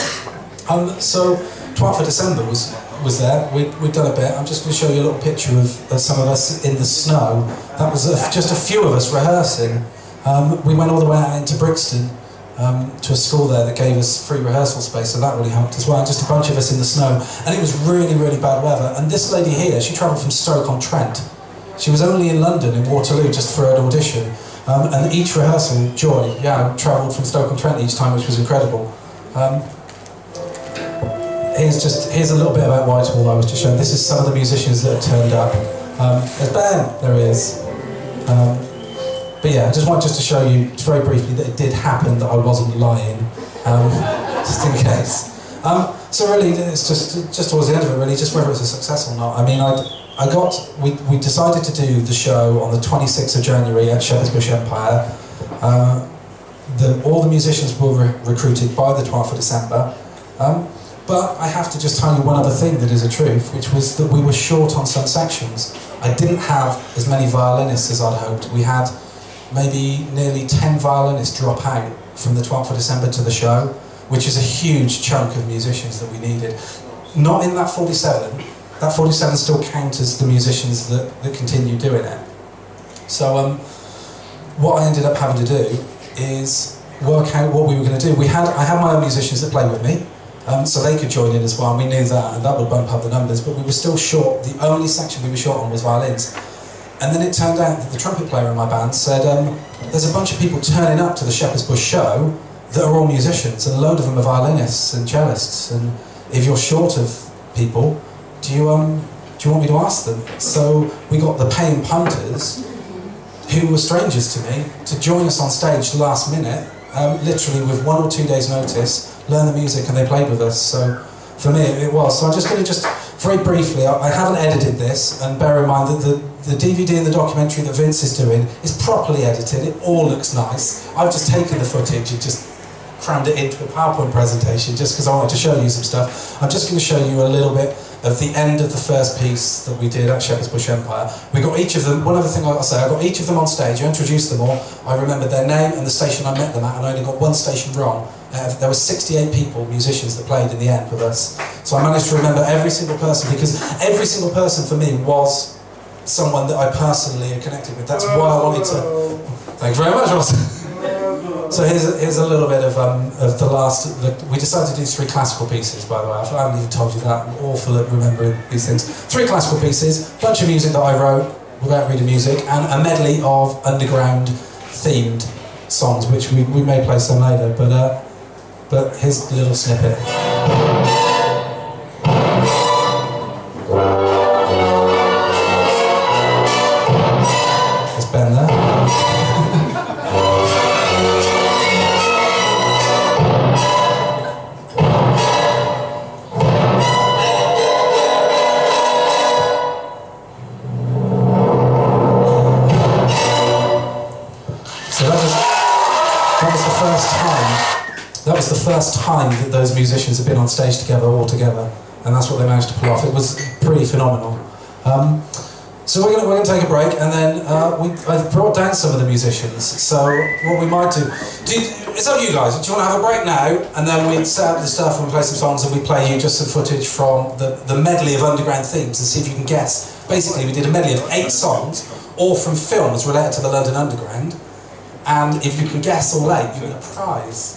So 12th of December was there. We'd done a bit. I'm just going to show you a little picture of some of us in the snow. That was just a few of us rehearsing. We went all the way out into Brixton to a school there that gave us free rehearsal space, so that really helped as well. Just a bunch of us in the snow, and it was really, really bad weather. And this lady here, she travelled from Stoke-on-Trent. She was only in London, in Waterloo, just for an audition. And each rehearsal, Joy, travelled from Stoke-on-Trent each time, which was incredible. Here's a little bit about Whitehall I was just showing. This is some of the musicians that have turned up. There's Ben, there he is. But yeah, I just wanted to show you very briefly that it did happen, that I wasn't lying, just in case. So really, it's just towards the end of it, really, just whether it's a success or not. I mean, we decided to do the show on the 26th of January at Shepherd's Bush Empire. All the musicians were recruited by the 12th of December. But I have to just tell you one other thing that is a truth, which was that we were short on some sections. I didn't have as many violinists as I'd hoped. We had maybe nearly 10 violinists drop out from the 12th of December to the show, which is a huge chunk of musicians that we needed. Not in that 47. That 47 still counts as the musicians that continue doing it. So what I ended up having to do is work out what we were going to do. I had my own musicians that played with me, so they could join in as well, and we knew that, and that would bump up the numbers, but we were still short. The only section we were short on was violins. And then it turned out that the trumpet player in my band said, there's a bunch of people turning up to the Shepherd's Bush show that are all musicians, and a load of them are violinists and cellists, and if you're short of people, do you want me to ask them? So we got the paying punters, who were strangers to me, to join us on stage last minute, literally with 1 or 2 days notice, learn the music, and they played with us. So for me it was. So I'm just going to very briefly, I haven't edited this, and bear in mind that the DVD and the documentary that Vince is doing is properly edited. It all looks nice. I've just taken the footage and just crammed it into a PowerPoint presentation just because I wanted to show you some stuff. I'm just going to show you a little bit of the end of the first piece that we did at Shepherd's Bush Empire. We got each of them, one other thing I'll say, I got each of them on stage, I introduced them all, I remembered their name and the station I met them at, and I only got one station wrong. There were 68 people, musicians, that played in the end with us. So I managed to remember every single person, because every single person for me was someone that I personally connected with. That's why I wanted to... Thank you very much, Ross. So here's a little bit of the last... We decided to do 3 classical pieces, by the way. I haven't even told you that. I'm awful at remembering these things. 3 classical pieces, a bunch of music that I wrote without reading music, and a medley of underground-themed songs, which we may play some later, but here's a little snippet. There's Ben there. that was the first time that those musicians had been on stage together, all together, and that's what they managed to pull off. It was pretty phenomenal. So we're going to take a break, and then I've brought down some of the musicians. So what we might do, it's up to you guys. Do you want to have a break now, and then we set up the stuff and we play some songs, and we play you just some footage from the medley of underground themes, and see if you can guess. Basically, we did a medley of 8 songs, all from films related to the London Underground, and if you can guess all 8, you get a prize.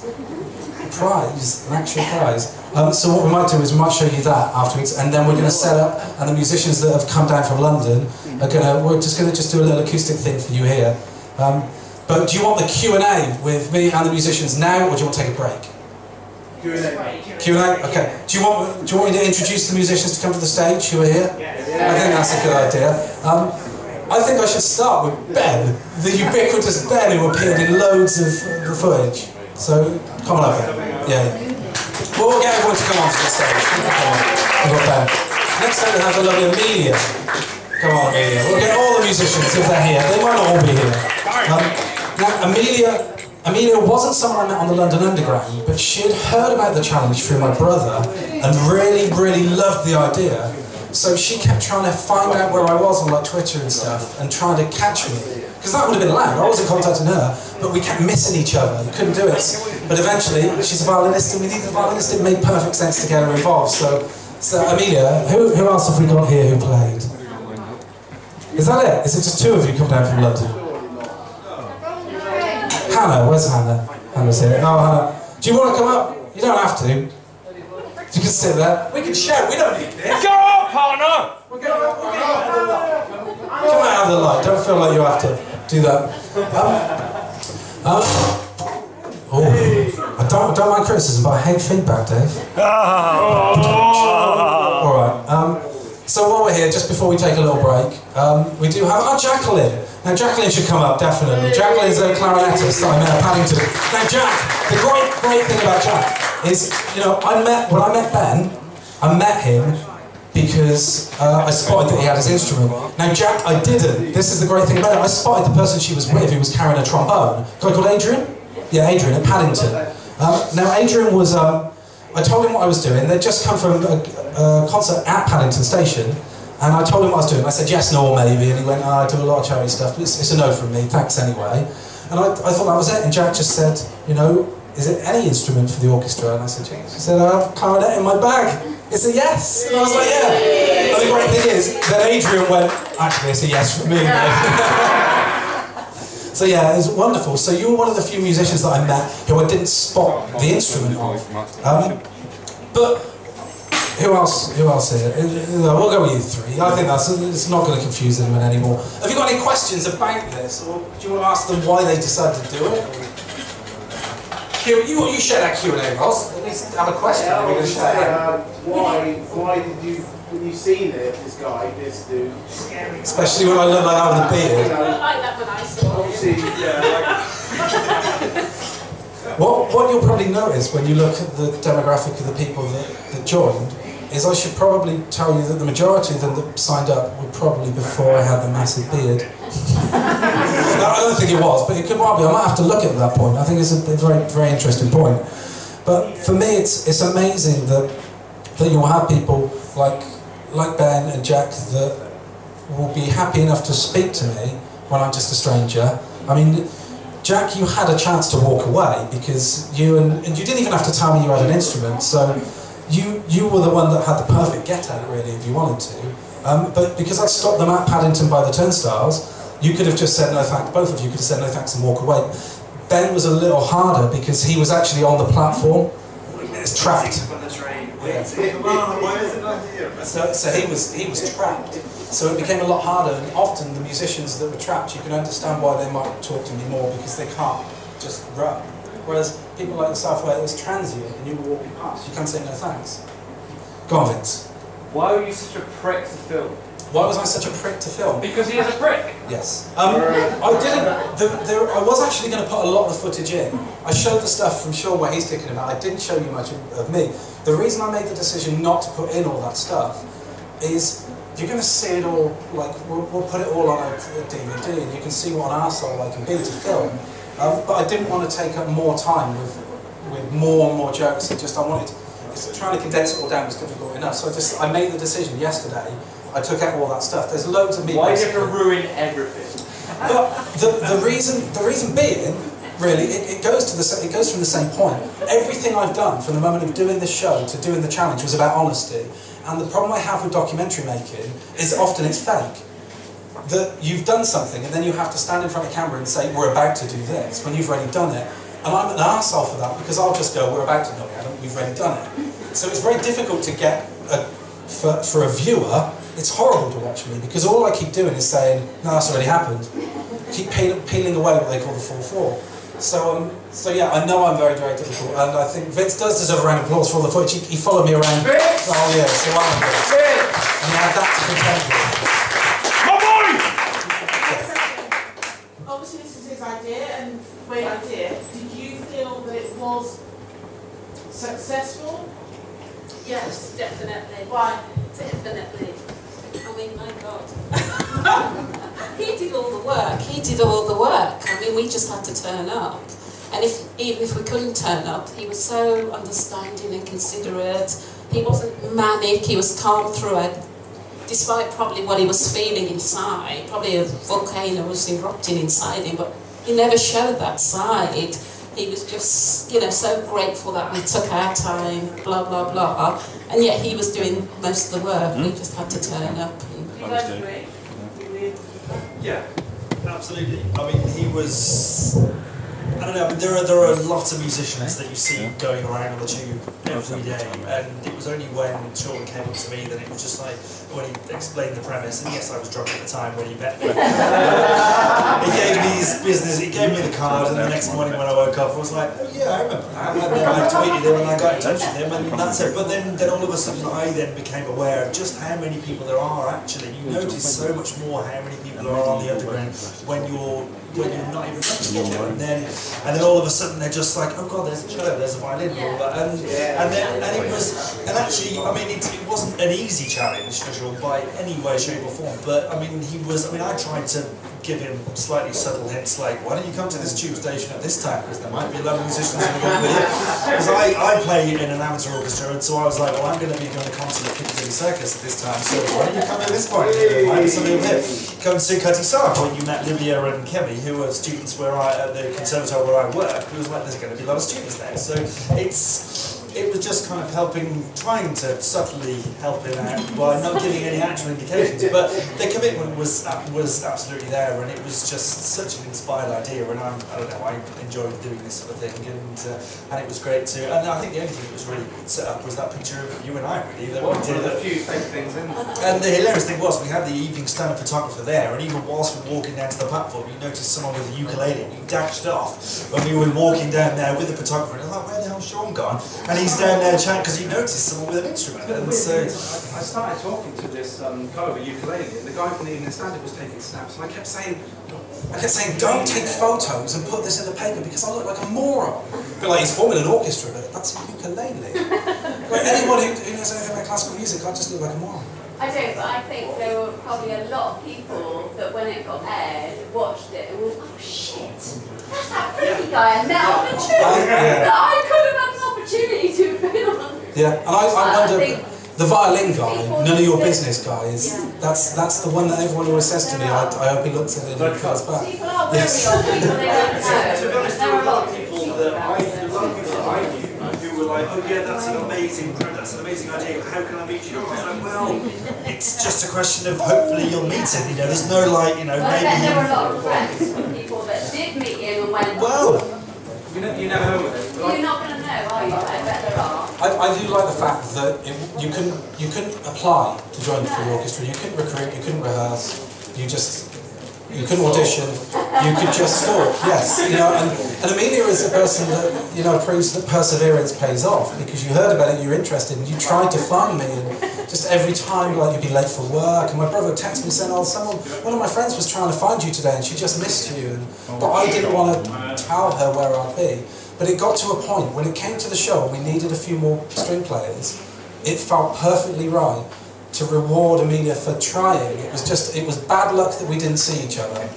An actual prize. So what we might do is we might show you that afterwards, and then we're going to set up, and the musicians that have come down from London we're just going to do a little acoustic thing for you here. But do you want the Q&A with me and the musicians now, or do you want to take a break? Q&A. Okay. Do you want me to introduce the musicians to come to the stage who are here? I think that's a good idea. I think I should start with Ben, the ubiquitous Ben who appeared in loads of the footage. So, come on up, Ben. Yeah. We'll get everyone to come on to the stage. We've got Ben. Next time we have the lovely Amelia. Come on, Amelia. We'll get all the musicians if they're here. They might not all be here. Now, Amelia wasn't someone I met on the London Underground, but she had heard about the challenge through my brother and really, really loved the idea. So she kept trying to find out where I was on like Twitter and stuff and trying to catch me. Because that would have been allowed. I wasn't contacting her, but we kept missing each other. We couldn't do it. But eventually, she's a violinist, and we needed a violinist. It made perfect sense to get her involved. So Amelia, who else have we got here who played? Is that it? Is it just 2 of you come down from London? Hannah, where's Hannah? Hannah's here. Oh, Hannah. Do you want to come up? You don't have to. You can sit there. We can shout. We don't need this. Go on, partner! Come out of the light. Don't feel like you have to do that. I don't mind criticism, but I hate feedback, Dave. All right. So while we're here, just before we take a little break, we do have Jacqueline. Now Jacqueline should come up, definitely. Jacqueline's a clarinetist that I met at Paddington. Now Jack, the great thing about Jack is, when I met Ben, I met him because I spotted that he had his instrument. Now Jack, I didn't. This is the great thing about it. I spotted the person she was with who was carrying a trombone. A guy called Adrian? Yeah, Adrian at Paddington. Now Adrian was, I told him what I was doing. They'd just come from a concert at Paddington Station, and I told him what I was doing. I said yes, no, or maybe, and he went, I do a lot of charity stuff, but it's a no from me, thanks anyway. And I thought that was it, and Jack just said, is it any instrument for the orchestra? And I said, yes. He said, I have a clarinet in my bag. It's a yes. And I was like, yeah. And the great thing is that Adrian went, actually, it's a yes for me. So yeah, it was wonderful. So you were one of the few musicians that I met who I didn't spot the instrument of. But who else here? We'll go with you 3. I think it's not going to confuse anyone anymore. Have you got any questions about this? Or do you want to ask them why they decided to do it? You share that Q&A, Ross. At least have a question. Yeah, why did you, when you seen this dude? Especially when I look like that with a beard. I like that when I saw it. Obviously, What you'll probably notice when you look at the demographic of the people that joined is I should probably tell you that the majority of them that signed up were probably before I had the massive beard. No, I don't think it was, but it could well be. I might have to look at that point. I think it's a very, very interesting point. But for me, it's amazing that you'll have people like Ben and Jack that will be happy enough to speak to me when I'm just a stranger. I mean, Jack, you had a chance to walk away because and you didn't even have to tell me you had an instrument, so you were the one that had the perfect get-out, really, if you wanted to. But because I stopped them at Paddington by the turnstiles, you could have just said no thanks, both of you could have said no thanks and walk away. Ben was a little harder because he was actually on the platform. It's trapped. So he was trapped. So it became a lot harder, and often the musicians that were trapped, you can understand why they might talk to me more because they can't just run. Whereas people like yourself, where it was transient and you were walking past, you can't say no thanks. Go on, Vince. Why were you such a prick to film? Why was I such a prick to film? Because he is a prick. Yes. I was actually going to put a lot of the footage in. I showed the stuff from Shaw where he's kicking him out. I didn't show you much of me. The reason I made the decision not to put in all that stuff is you're going to see it all, like, we'll put it all on a DVD and you can see what an arsehole I can be to film. But I didn't want to take up more time with with more and more jokes. And just I wanted, trying to condense it all down was difficult enough. So I made the decision yesterday. I took out all that stuff. There's loads of me. Why did you ruin everything? But the reason being, really, it goes from the same point. Everything I've done from the moment of doing this show to doing the challenge was about honesty. And the problem I have with documentary making is often it's fake. That you've done something and then you have to stand in front of the camera and say, we're about to do this, when you've already done it. And I'm an arsehole for that, because I'll just go, we're about to do it, Adam, we've already done it. So it's very difficult to get, for a viewer, it's horrible to watch me, because all I keep doing is saying, no, that's already happened. Keep peeling away what they call the 4-4. So yeah, I know I'm very, very difficult, and I think Vince does deserve a round of applause for all the footage. He followed me around. Vince! Oh yeah, so I'm Vince. And he had that to contend with. Obviously this is his idea and great idea. Did you feel that it was successful? Yes, definitely. Why? Definitely. I mean, my God. He did all the work. He did all the work. I mean, we just had to turn up. And even if we couldn't turn up, he was so understanding and considerate. He wasn't manic. He was calm through it. Despite probably what he was feeling inside, probably a volcano was erupting inside him, but he never showed that side. He was just, so grateful that we took our time, blah, blah, blah. And yet he was doing most of the work. We just had to turn up. You guys agree? Yeah, absolutely. I mean, he was... I don't know, I mean, there are a lot of musicians that you see going around on the tube every day, and it was only when Sean came up to me that it was just like, when he explained the premise, and yes, I was drunk at the time when he met me. He gave me his business, he gave me the card, and the next morning when I woke up, I was like, oh yeah, I remember. And then I tweeted him and I got in touch with him, and that's it. But then all of a sudden I then became aware of just how many people there are actually. You notice so much more how many people there are on the underground when you're not even together, and then all of a sudden they're just like, oh god, there's a cello, there's a violin, and all that, and actually, I mean, it wasn't an easy challenge for sure by any way, shape or form, but I mean, I tried to give him slightly subtle hints like, why don't you come to this tube station at this time, because there might be a lot of musicians who are going with you, because I play in an amateur orchestra, and so I was like, well, I'm going to be doing a concert at Piccadilly Circus at this time, so why don't you come at this point, there might be something here. Come to Cutty Sark when you met Livia and Kemi, who were students at the conservatoire where I work. It was like, there's going to be a lot of students there, so it was just kind of trying to subtly help him out by not giving any actual indications, but the commitment was absolutely there, and it was just such an inspired idea, and I don't know, I enjoyed doing this sort of thing, and it was great too. And I think the only thing that was really set up was that picture of you and I, really, that we did. A few fake things in. And the hilarious thing was, we had the evening stand-up photographer there, and even whilst we were walking down to the platform, you noticed someone with a ukulele, and you dashed off when we were walking down there with the photographer, and I was like, where the hell's Sean gone? And he's down there chatting because he noticed someone with an instrument. And so I started talking to this guy with a ukulele, and the guy from the evening stand-up was taking snaps, and I kept saying, don't take photos and put this in the paper because I look like a moron. But like, he's forming an orchestra, but that's a ukulele. Like, anyone who knows anything about classical music, I just look like a moron. I don't, but I think there were probably a lot of people that when it got aired, watched it and went, oh shit, that's that freaky guy I met on the tube that I could have had an opportunity to have been on. Yeah, and I wonder, the violin guy, none of your business guys, that's the one that everyone always says to me, I hope he looks at it and feels bad. People are very old people, they don't know. To be honest, there were a lot of people that I knew who were like, oh yeah, that's an amazing idea, how can I meet you? I was like, well, it's just a question of hopefully you'll meet him, there's no like, maybe... There were a lot of friends from people that did meet him and went, well, you never know with it. you're not going to know, are you? I bet there are. I do like the fact that you couldn't apply to join the orchestra, you couldn't recruit, you couldn't rehearse, you couldn't audition, you could just stalk, yes. And Amelia is a person that, proves that perseverance pays off, because you heard about it, you're interested, and you tried to find me, and just every time, like, you'd be late for work, and my brother texted me saying, one of my friends was trying to find you today, and she just missed you, but I didn't want to tell her where I'd be. But it got to a point, when it came to the show, and we needed a few more string players, it felt perfectly right to reward Amelia for trying. It was bad luck that we didn't see each other.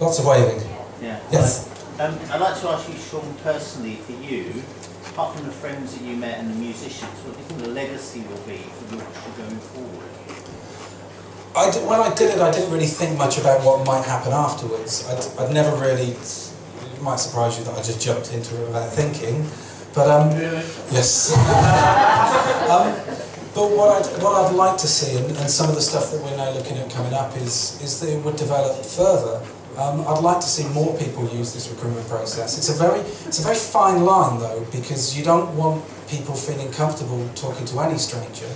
Lots of waving. Yeah. Yes. I'd like to ask you, Sean, personally, for you, apart from the friends that you met and the musicians, what do you think the legacy will be for the orchestra going forward? When I did it, I didn't really think much about what might happen afterwards. I'd never really. It might surprise you that I just jumped into it without thinking, but yes. But what I'd like to see, and some of the stuff that we're now looking at coming up, is that it would develop further. I'd like to see more people use this recruitment process. It's a very fine line though, because you don't want people feeling comfortable talking to any stranger.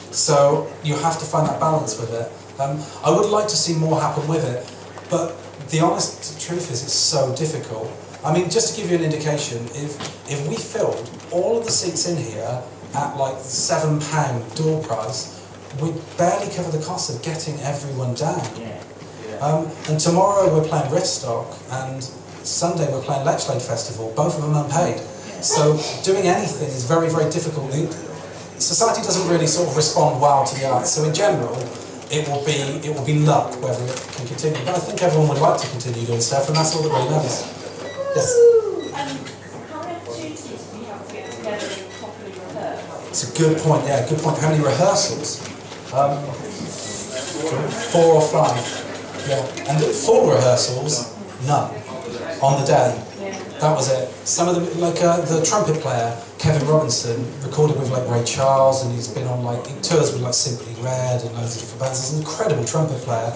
So you have to find that balance with it. I would like to see more happen with it, but the honest truth is it's so difficult. I mean, just to give you an indication, if we filled all of the seats in here at like £7 door price, we'd barely cover the cost of getting everyone down. And tomorrow we're playing Riftstock, and Sunday we're playing Lechlade Festival, both of them unpaid. So doing anything is very, very difficult. Society doesn't really sort of respond well to the arts, so in general, it will be luck whether it can continue. But I think everyone would like to continue doing stuff, and that's all that really matters. Yes? How many opportunities do you have to get together and properly rehearse? It's a good point, yeah, good point. How many rehearsals? 4 or 5. Yeah, and full rehearsals, none. On the day. That was it. Some of them, like the trumpet player, Kevin Robinson, recorded with like Ray Charles, and he's been on like tours with like Simply Red and loads of different bands. He's an incredible trumpet player.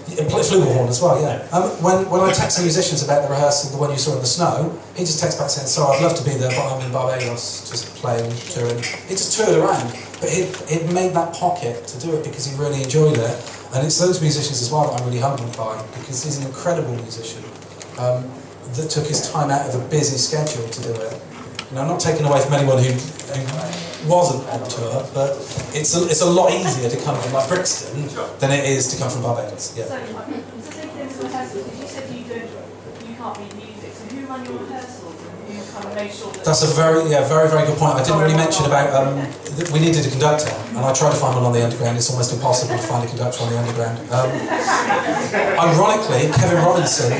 He plays flugelhorn as well, yeah. When I text the musicians about the rehearsal, the one you saw in the snow, he just texts back saying, "Sorry, I'd love to be there, but I'm in Barbados, just playing, touring." He just toured around, but he'd made that pocket to do it because he really enjoyed it. And it's those musicians as well that I'm really humbled by, because he's an incredible musician. That took his time out of a busy schedule to do it. You know, I'm not taking away from anyone who wasn't on tour, but it's a lot easier to come from like Brixton than it is to come from Barbados. Yeah. So in the rehearsals, you said you can't read music, so who run your rehearsals and who kind of make sure that... That's a very good point. I didn't really mention about, we needed a conductor, and I tried to find one on the underground. It's almost impossible to find a conductor on the underground. Ironically, Kevin Robinson,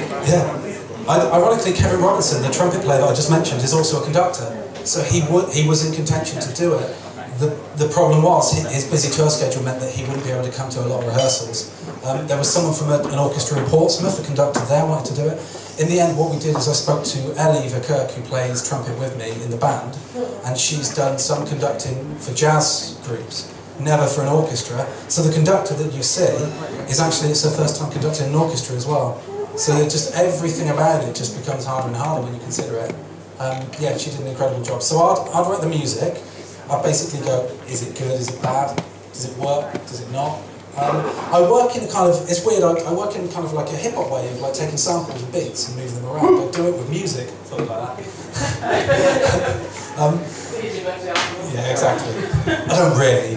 the trumpet player that I just mentioned, is also a conductor. So he was in contention to do it. The problem was his busy tour schedule meant that he wouldn't be able to come to a lot of rehearsals. There was someone from an orchestra in Portsmouth, the conductor there, wanted to do it. In the end, what we did is I spoke to Ellie Verkerk, who plays trumpet with me in the band, and she's done some conducting for jazz groups, never for an orchestra. So the conductor that you see is actually, it's her first time conducting an orchestra as well. So just everything about it just becomes harder and harder when you consider it. Yeah, she did an incredible job. So I'd write the music. I'd basically go, is it good, is it bad, does it work, does it not? I work in kind of, it's weird, I work in kind of like a hip-hop way of like taking samples and beats and moving them around. I do it with music, something like that. Yeah, exactly. I don't really.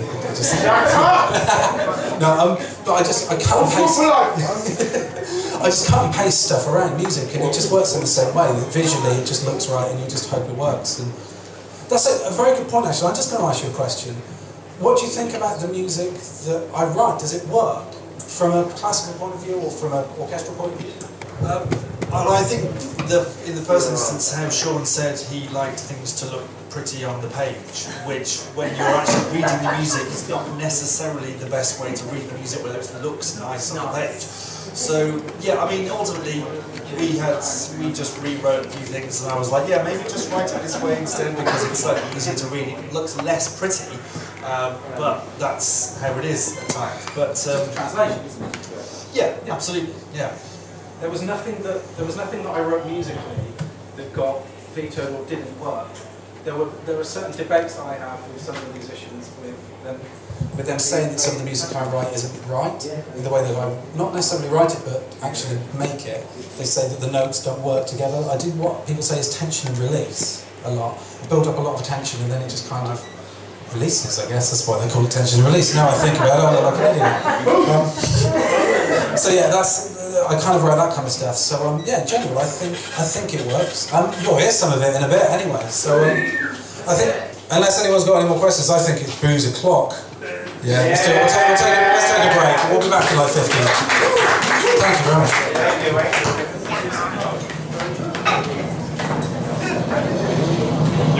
No, but I cut and paste. I just cut and paste stuff around music, and it just works in the same way. Visually, it just looks right, and you just hope it works. And that's a very good point, actually. I'm just going to ask you a question. What do you think about the music that I write? Does it work from a classical point of view or from an orchestral point of view? I think in the first instance, how Sean said he liked things to look pretty on the page, which when you're actually reading the music is not necessarily the best way to read the music, whether it looks nice on the page. So yeah, I mean, ultimately we just rewrote a few things, and I was like, yeah, maybe just write it this way instead, because it's slightly easier to read. It looks less pretty, but that's how it is at times. But translation. Yeah, absolutely. Yeah. There was nothing that I wrote musically that got vetoed or didn't work. There were certain debates that I have with some of the musicians with them saying that some of the music I write isn't right in the way that I not necessarily write it but actually make it. They say that the notes don't work together. I do what people say is tension and release a lot. I build up a lot of tension and then it just kind of releases, I guess. That's why they call it tension and release. Now I think about it, I look like an idiot. So yeah, I kind of write that kind of stuff. So yeah, in general, I think it works. You'll hear some of it in a bit anyway. So I think, unless anyone's got any more questions, I think it's booze o'clock. Yeah, let's take a break. We'll be back in like 15. Thank you very much.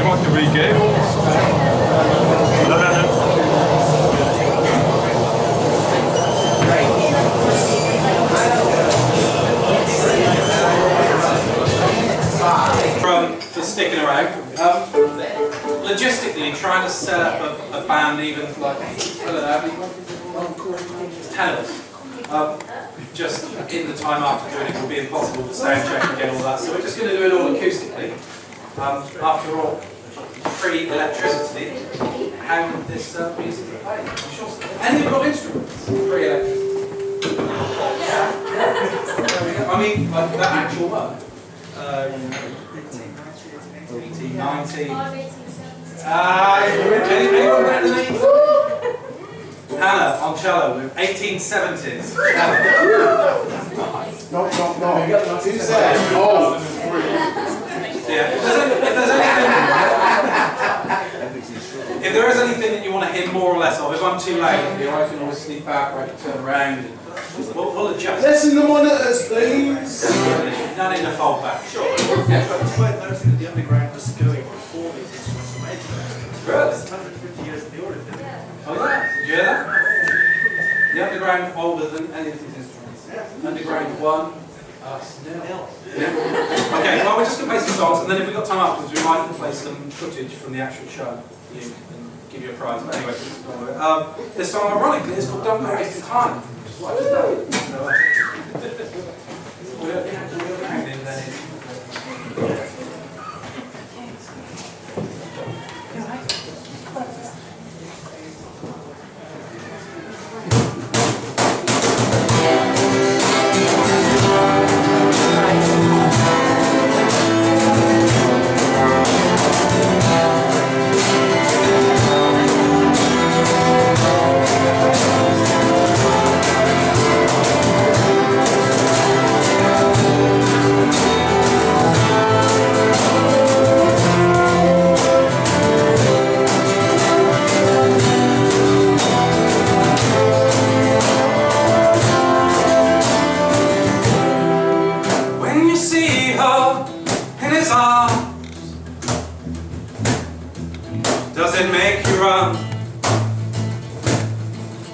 want to regame? For sticking around. Logistically, trying to set up a band even like, I don't know, 10 of us. Just in the time after doing it will be impossible to sound check and get all that. So we're just going to do it all acoustically. After all, free electricity, how would this music be played? Any of your instruments, free electricity. I mean, like that actual one. 1890. Anyone better than 18? Hannah on cello with 1870s. No. Who said? Oh. Yeah. If there is anything that you want to hear more or less of, if I'm too loud, I can always sneak back or I can turn around. And we'll adjust. Listen to the monitors, please. None in the fold back. Sure. It's worth noticing that the underground was going before these instruments were made. Really? It's 150 years in the order. Oh yeah? Did you hear that? The underground older than any of these instruments. Underground 1, us 0. Yeah. Okay, well we're just going to play some songs and then if we've got time afterwards we might play some footage from the actual show for you and give you a prize. But anyway, this song ironically is called Don't Go Wasting Time. Which is what I just done. Does it make you run?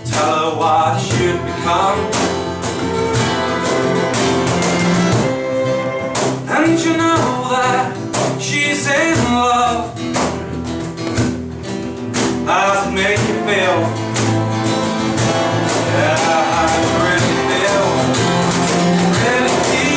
Tell her what you've become. And you know that she's in love. How does it make you feel? Yeah, how do you really feel? Really feel?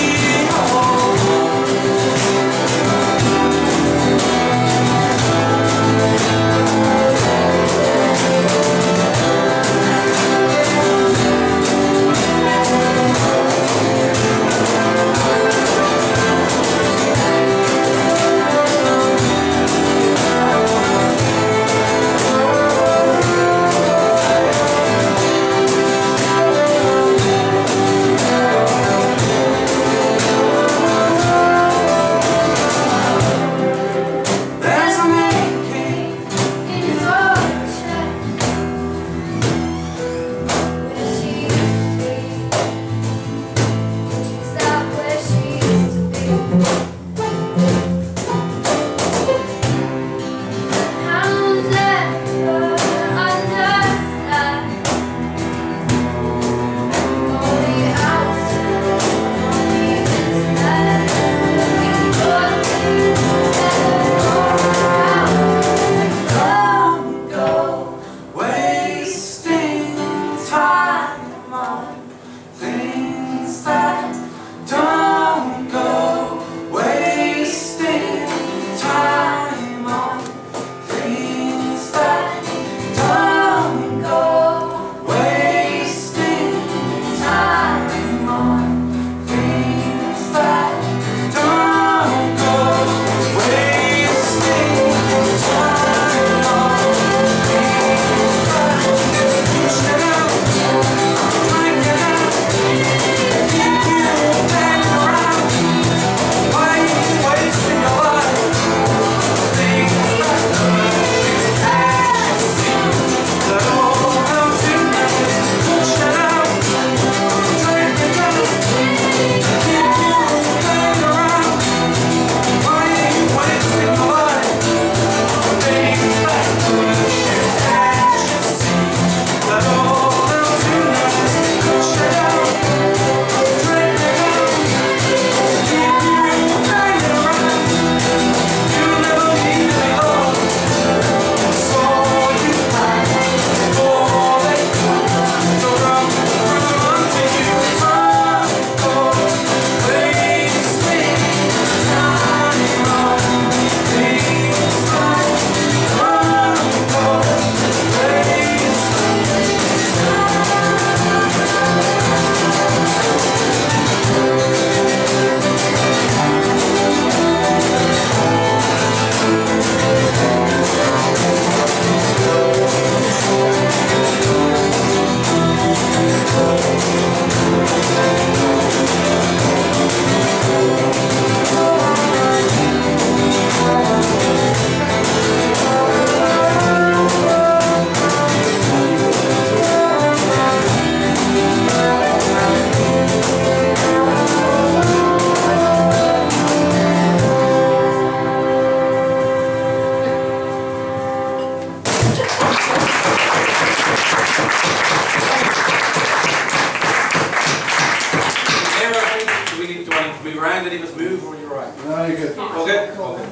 move around? Any of us move, or are you alright? No, you're good. All good? All good.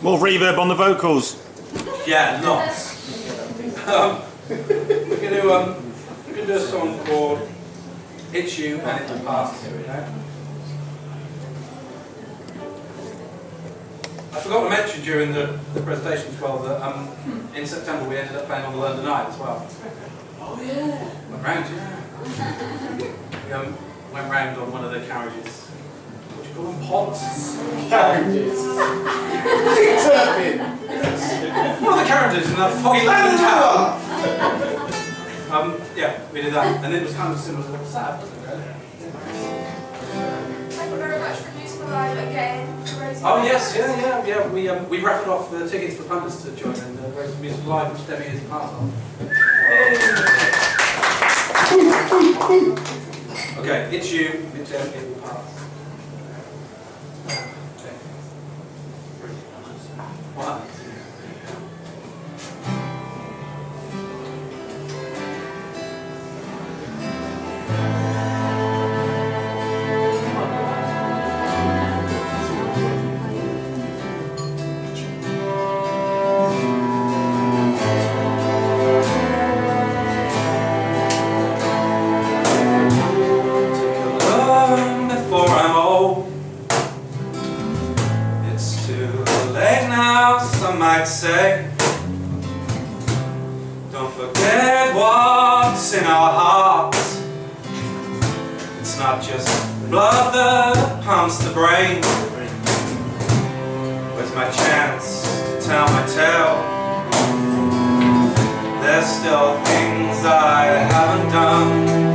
More reverb on the vocals. Yeah, lots. We're gonna do a song called "It's You and It Will Pass." Here we go. I forgot to mention during the presentation as well that in September we ended up playing on the London Eye as well. Oh yeah. Went round, yeah. We went round on one of the carriages. What do you call them? Pods? Carriages. One of the carriages in that foggy London town. Yeah, we did that, and it was kind of similar to what was sad, wasn't it? Really? Thank you very much for using Live again. Oh yes, yeah. We raffled off the tickets for punters to join in Raise Music Live, which Debbie is a part of. Okay, it's you, it's them, it will pass. Okay. What? Before I'm old, it's too late now, some might say. Don't forget what's in our hearts. It's not just blood that pumps the brain. Where's my chance to tell my tale? There's still things I haven't done.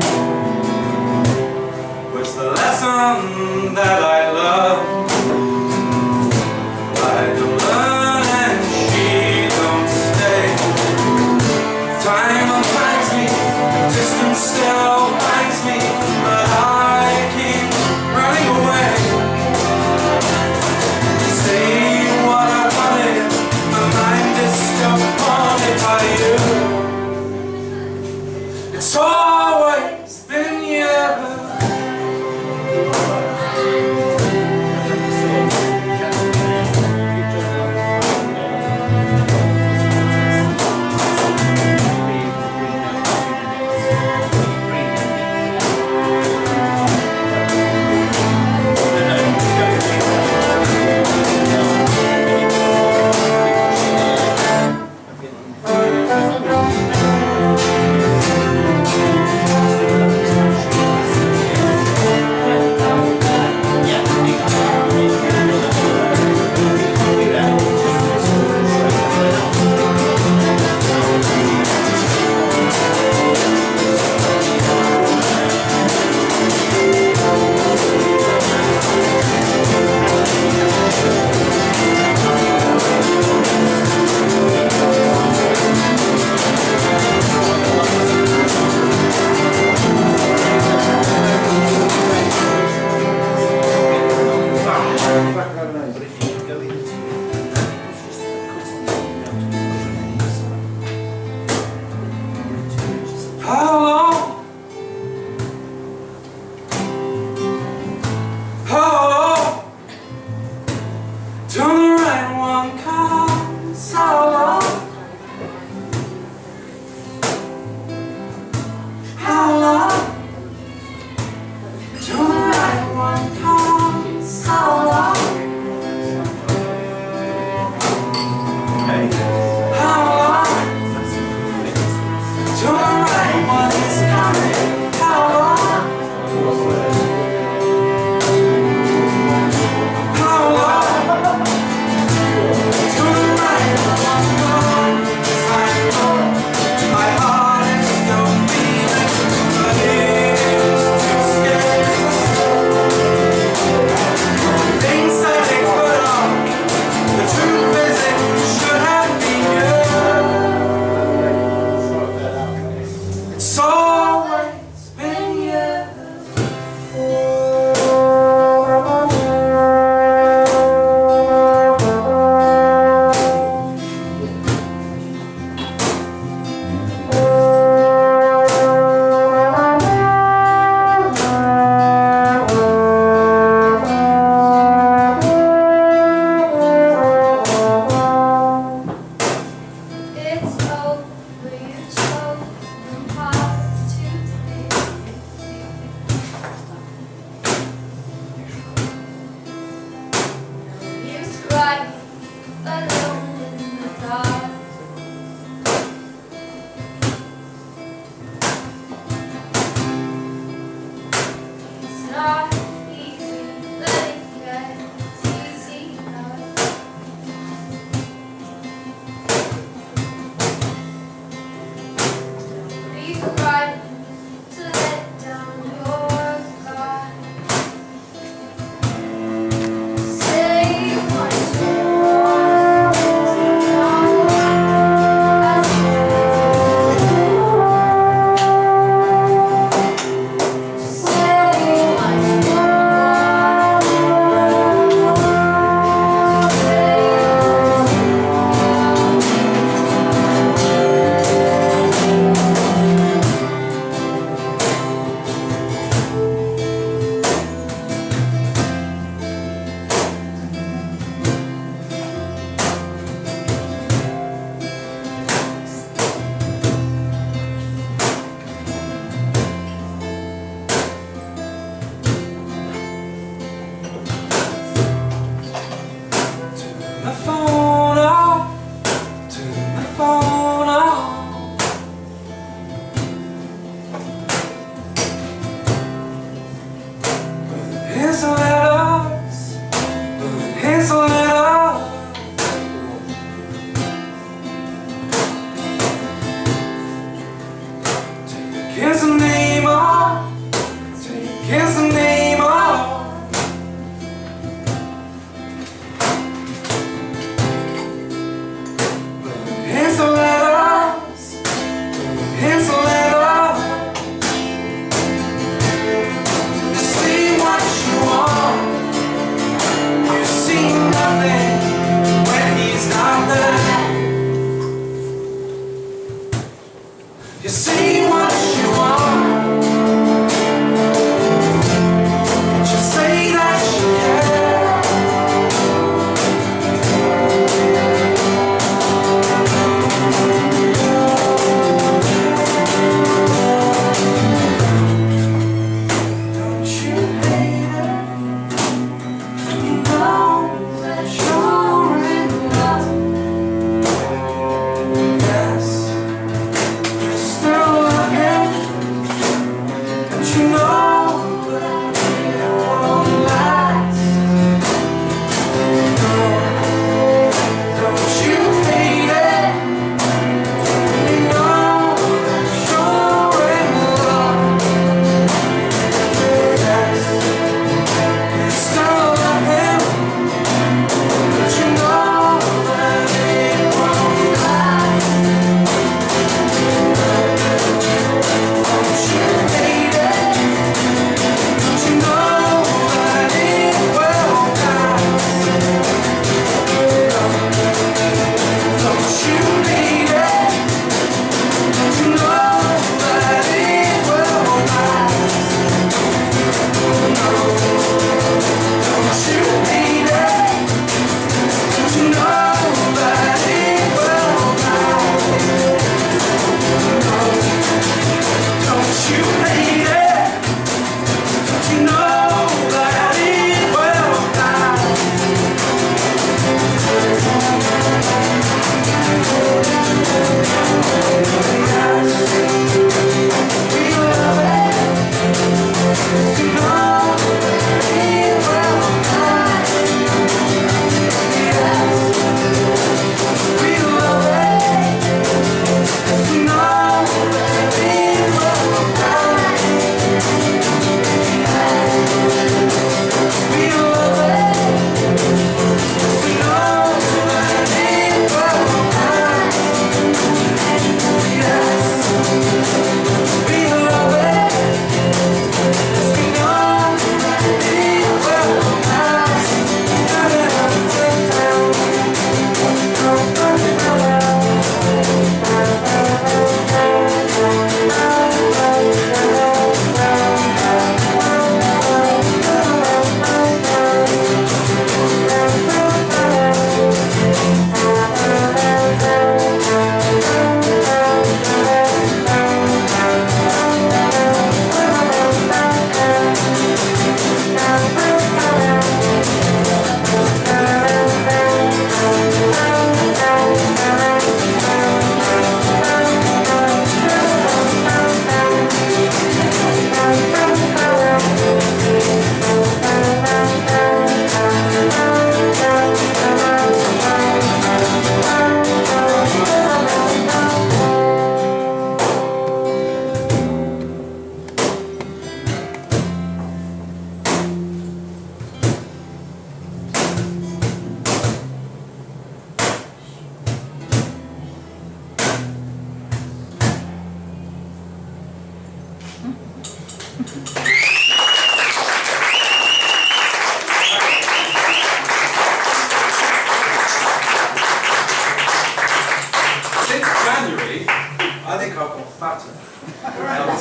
Where's the lesson that I love? I don't learn and she don't stay. Time unfinds me, distance still binds me, but I keep running away. Saying what I wanted, my mind is still haunted by you. It's always been you.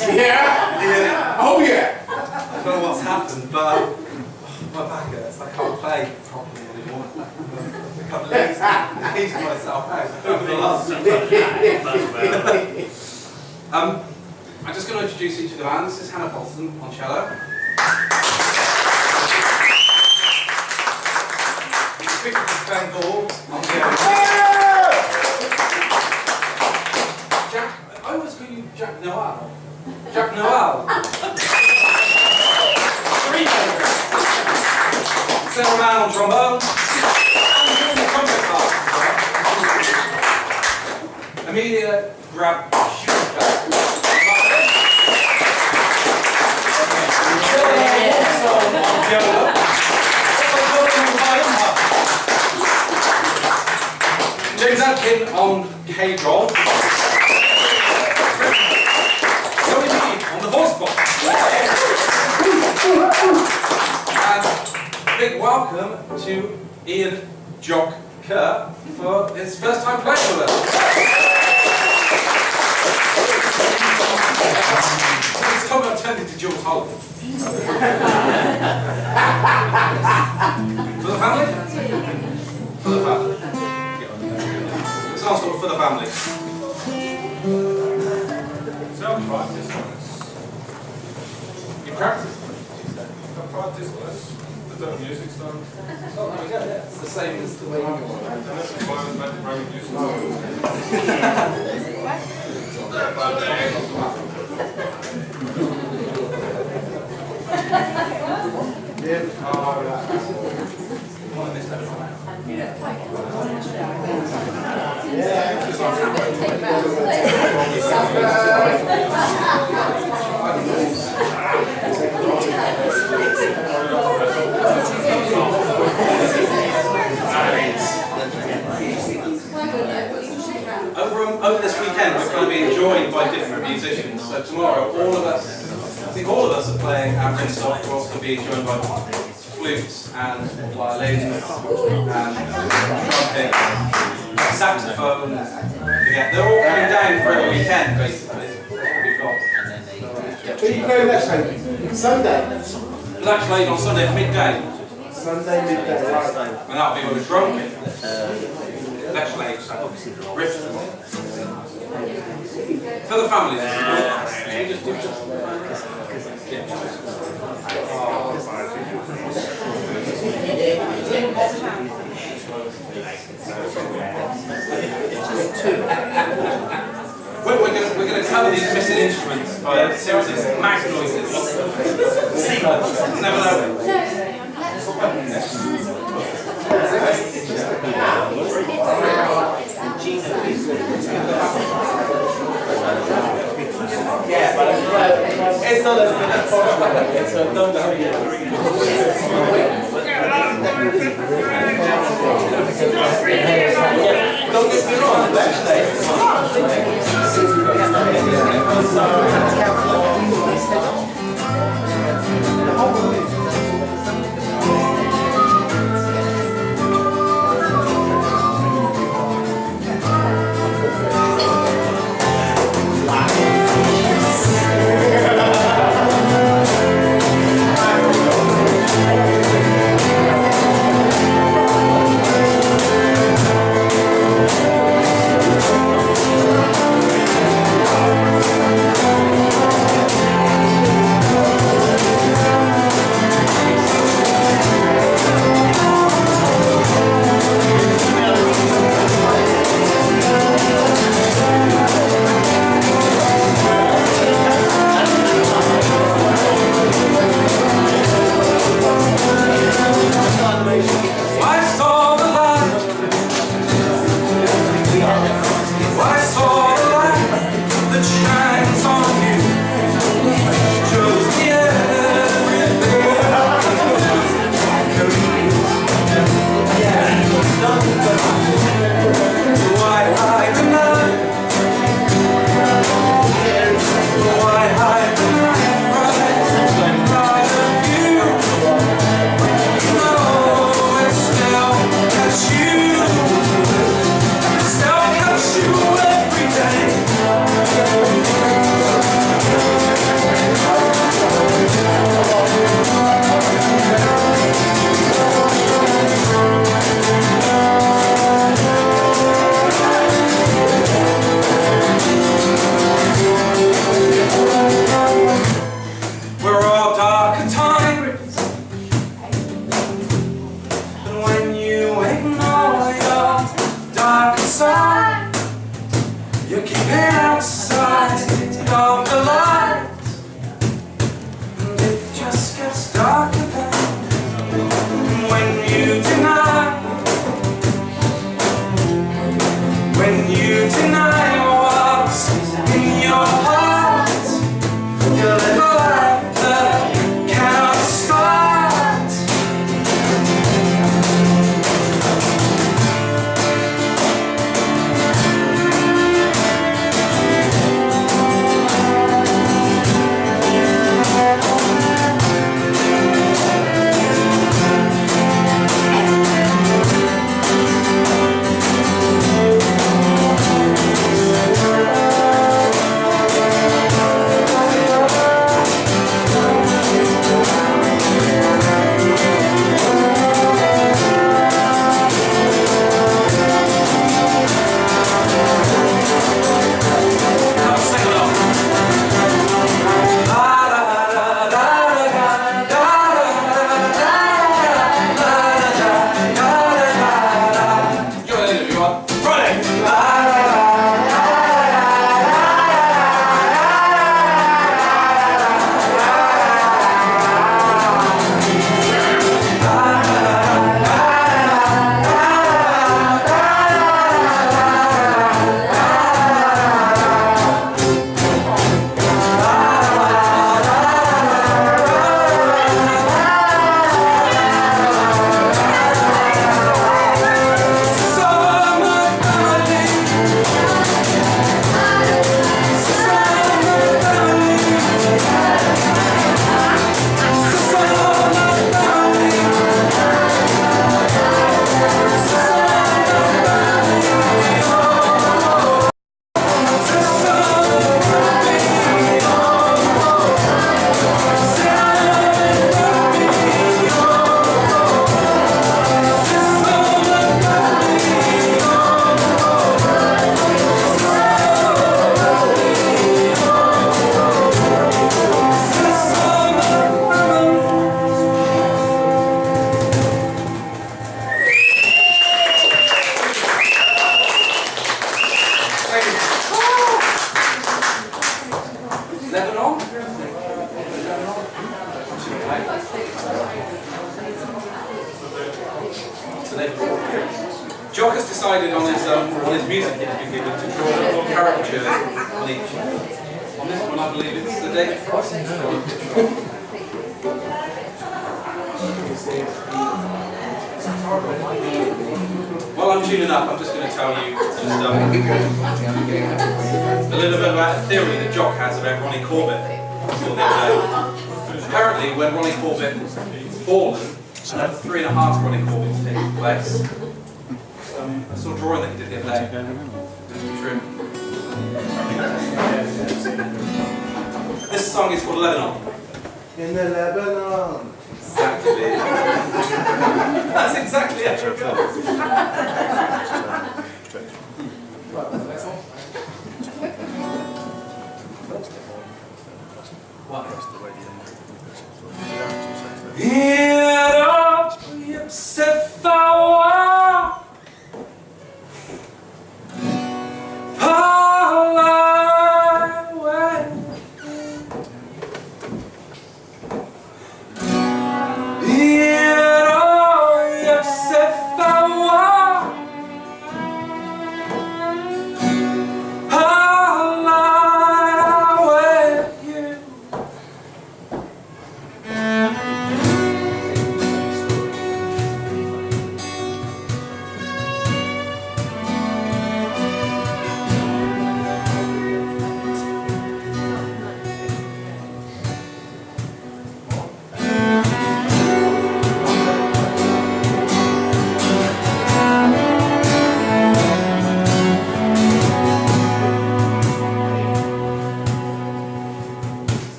Yeah. Oh yeah. I don't know what's happened, but my back hurts. I can't play properly anymore. I've leased myself out over the last I'm just going to introduce each of the bands. This is Hannah Bolton on cello. Victor Bengal on piano. Jack, I always call you Jack Noel. Jack Noel. Three members. Sarah Man on trombone. And the trumpet part. Amelia Grab Schuster. James Atkin on K-Roll. Tony B on the voice box. And big welcome to Ian Jock Kerr for his first time playing with us. It's time I've turned into Jules Holland. For the family? For the family. This song's called For the Family. Sound practice less. You practice? I practice less. There's no music done. Oh, there we go. It's the same as the way you want. And this is why I was meant to bring music Over this weekend, we're going to be joined by different musicians. So tomorrow, I think all of us are playing our Bristol. We're also being joined by flutes and violins and trumpet, saxophone. Yeah, they're all coming down for the weekend, basically. That's what we've got. So you play next time? Sunday? Black Lane on Sunday at midday. Sunday midday, right. And that'll be with a drum kit. Black Lane, riff. For the families. We're going to cover these missing instruments by a series of mouth noises. Sequence. Never know. Yeah, but it's not as good as possible. So don't don't get me wrong, Jock has decided on his music he's been given to draw little caricatures on each. On this one, I believe it's the David Frost. While I'm tuning up, I'm just going to tell you just a little bit about a theory that Jock has about Ronnie Corbett. Apparently, when Ronnie Corbett was fallen, another 3.5 Ronnie Corbett's taking place. I saw a drawing that he did the other day. True. This song is called Lebanon. In the Lebanon. Exactly. That's exactly it. Yeah.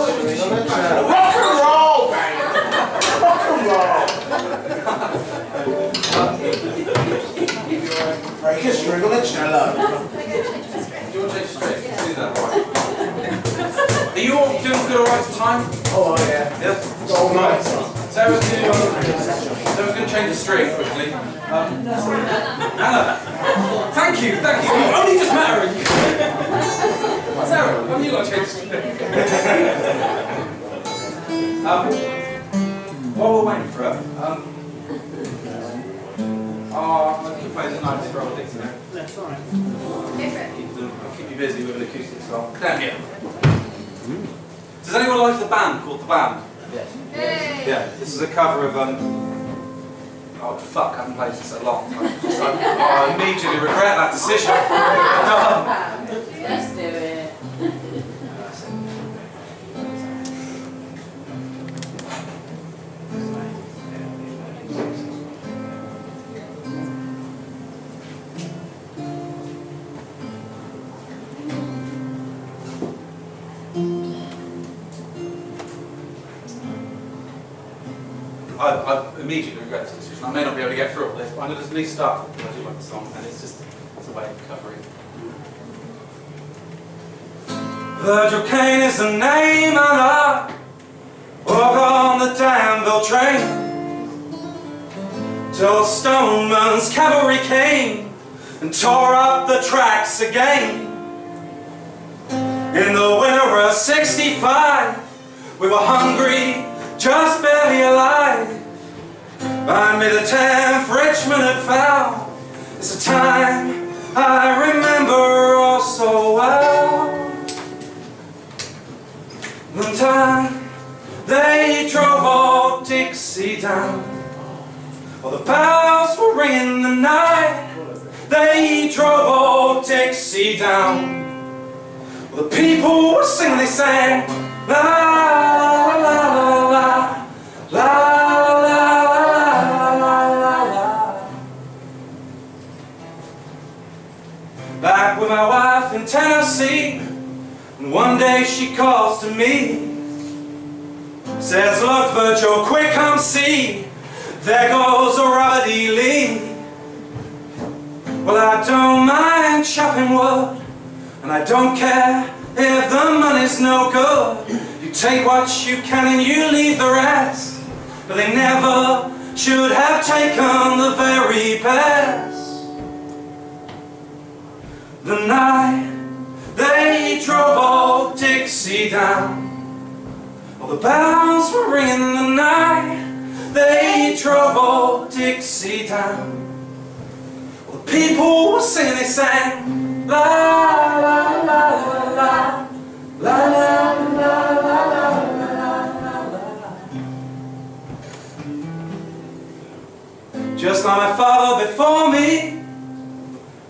Rock and roll, man! Rock and roll! Break a string on a cello. Do you want to take straight? Do that, right? Are you all doing good alright for time? Oh, yeah. Yes? Oh, nice. Sarah's going to change the string quickly. Anna. Thank you. You only just met her. Sarah, have you got to change the string? While we're waiting for her, I'll keep playing the night for old Dixie now. That's all right. I'll keep you busy with an acoustic song. Down here. Does anyone like the band called The Band? Yes. Yeah, this is a cover of, oh fuck, I haven't played this so long. I immediately regret that decision. Let's do it. I immediately regret this decision. I may not be able to get through all this, but I'm going to at least start because I do like the song, and it's a way of covering. Virgil Kane is the name, and I walk on the Danville train till Stoneman's cavalry came and tore up the tracks again. In the winter of '65, we were hungry, just barely alive. By May the 10th, Richmond had fell. It's a time I remember all so well. The time they drove old Dixie down, while the bells were ringing the night. They drove old Dixie down. Well, the people were singing, they sang la la la la la la la la la la. Back with my wife in Tennessee, and one day she calls to me, says, look Virgil, quick come see, there goes a Robert E. Lee. Well, I don't mind chopping wood, and I don't care if the money's no good. You take what you can and you leave the rest. But they never should have taken the very best. The night they drove old Dixie down, well, the bells were ringing the night. They drove old Dixie down. Well, the people were singing, they sang la la la la la la la la la. Just like my father before me,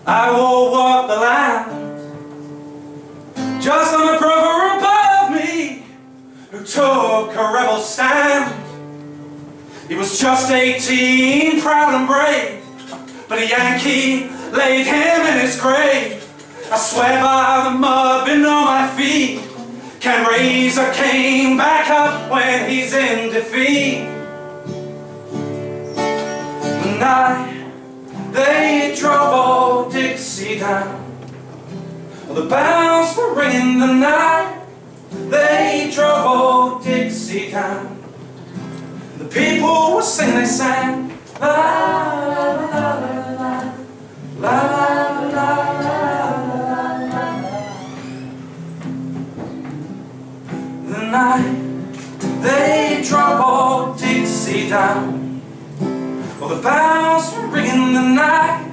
I will walk the land. Just like my brother above me, who took a rebel stand. He was just 18, proud and brave, but a Yankee laid him in his grave. I swear by the mud below my feet, can raise a cane back up when he's in defeat. The night they drove old Dixie down, well, the bells were ringing the night. They drove old Dixie down. The people were singing, they sang la la la la la la la la. The night they drove old Dixie down, well, the bells were ringing the night.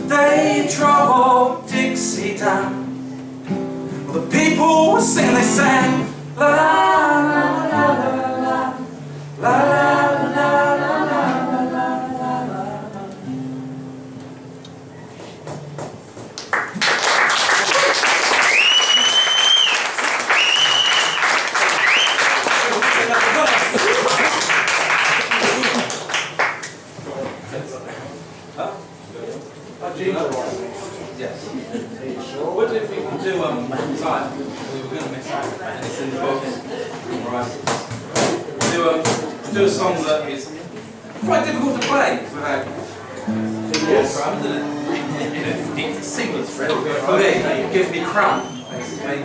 They drove old Dixie down. Well, the people were singing, they sang la la la la la la la la la la. Yes. What if we can do time? We were going to miss out. And it's in the book. do a song that is quite difficult to play without fingers, isn't it? It's a seamless for me, it gives me cramp, basically.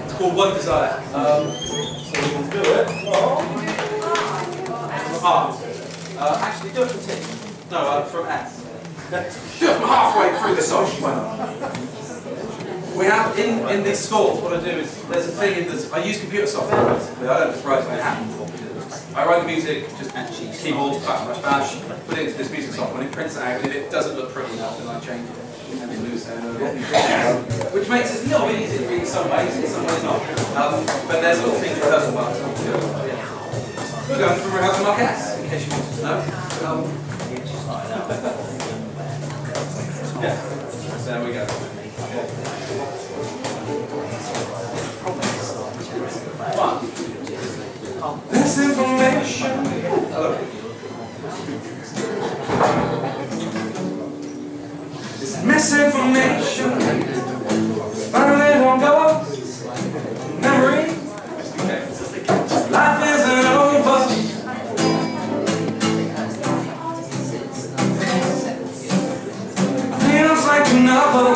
It's called One Desire. So we can do it. Actually, do it from T. No, from S. Do it from halfway through the song. We have in these scores, what I do is there's a thing in this. I use computer software basically. I don't just write my hand. I write the music, just keyboard, bash, put it into this music software, and it prints it out. And if it doesn't look pretty enough, then I change it and then lose it, which makes it a little bit easier to read in some ways, in some ways not. But there's little things it doesn't work. We're going through rehearsal mark S, in case you wanted to know. Yeah. So there we go. This information. Hello. This misinformation. Finally don't go. Memory. Life isn't over. Feels like another.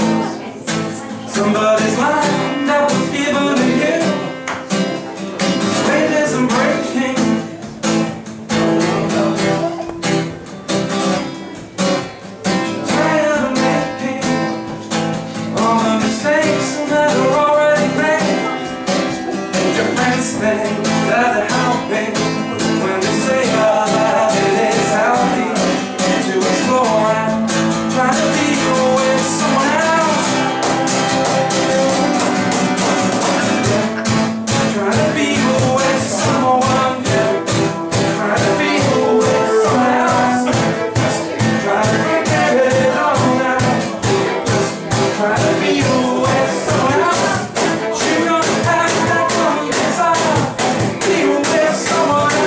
Somebody's line that was given to you. Strangers and breaking. Tired of making all the mistakes that are already made. Your friends think that they're helping when they say that it is healthy to explore and try to be with someone else. Try to be with someone. Try to be with someone else. Try to forget it all now. Try to be with someone else. You don't have that one desire. Be with someone else.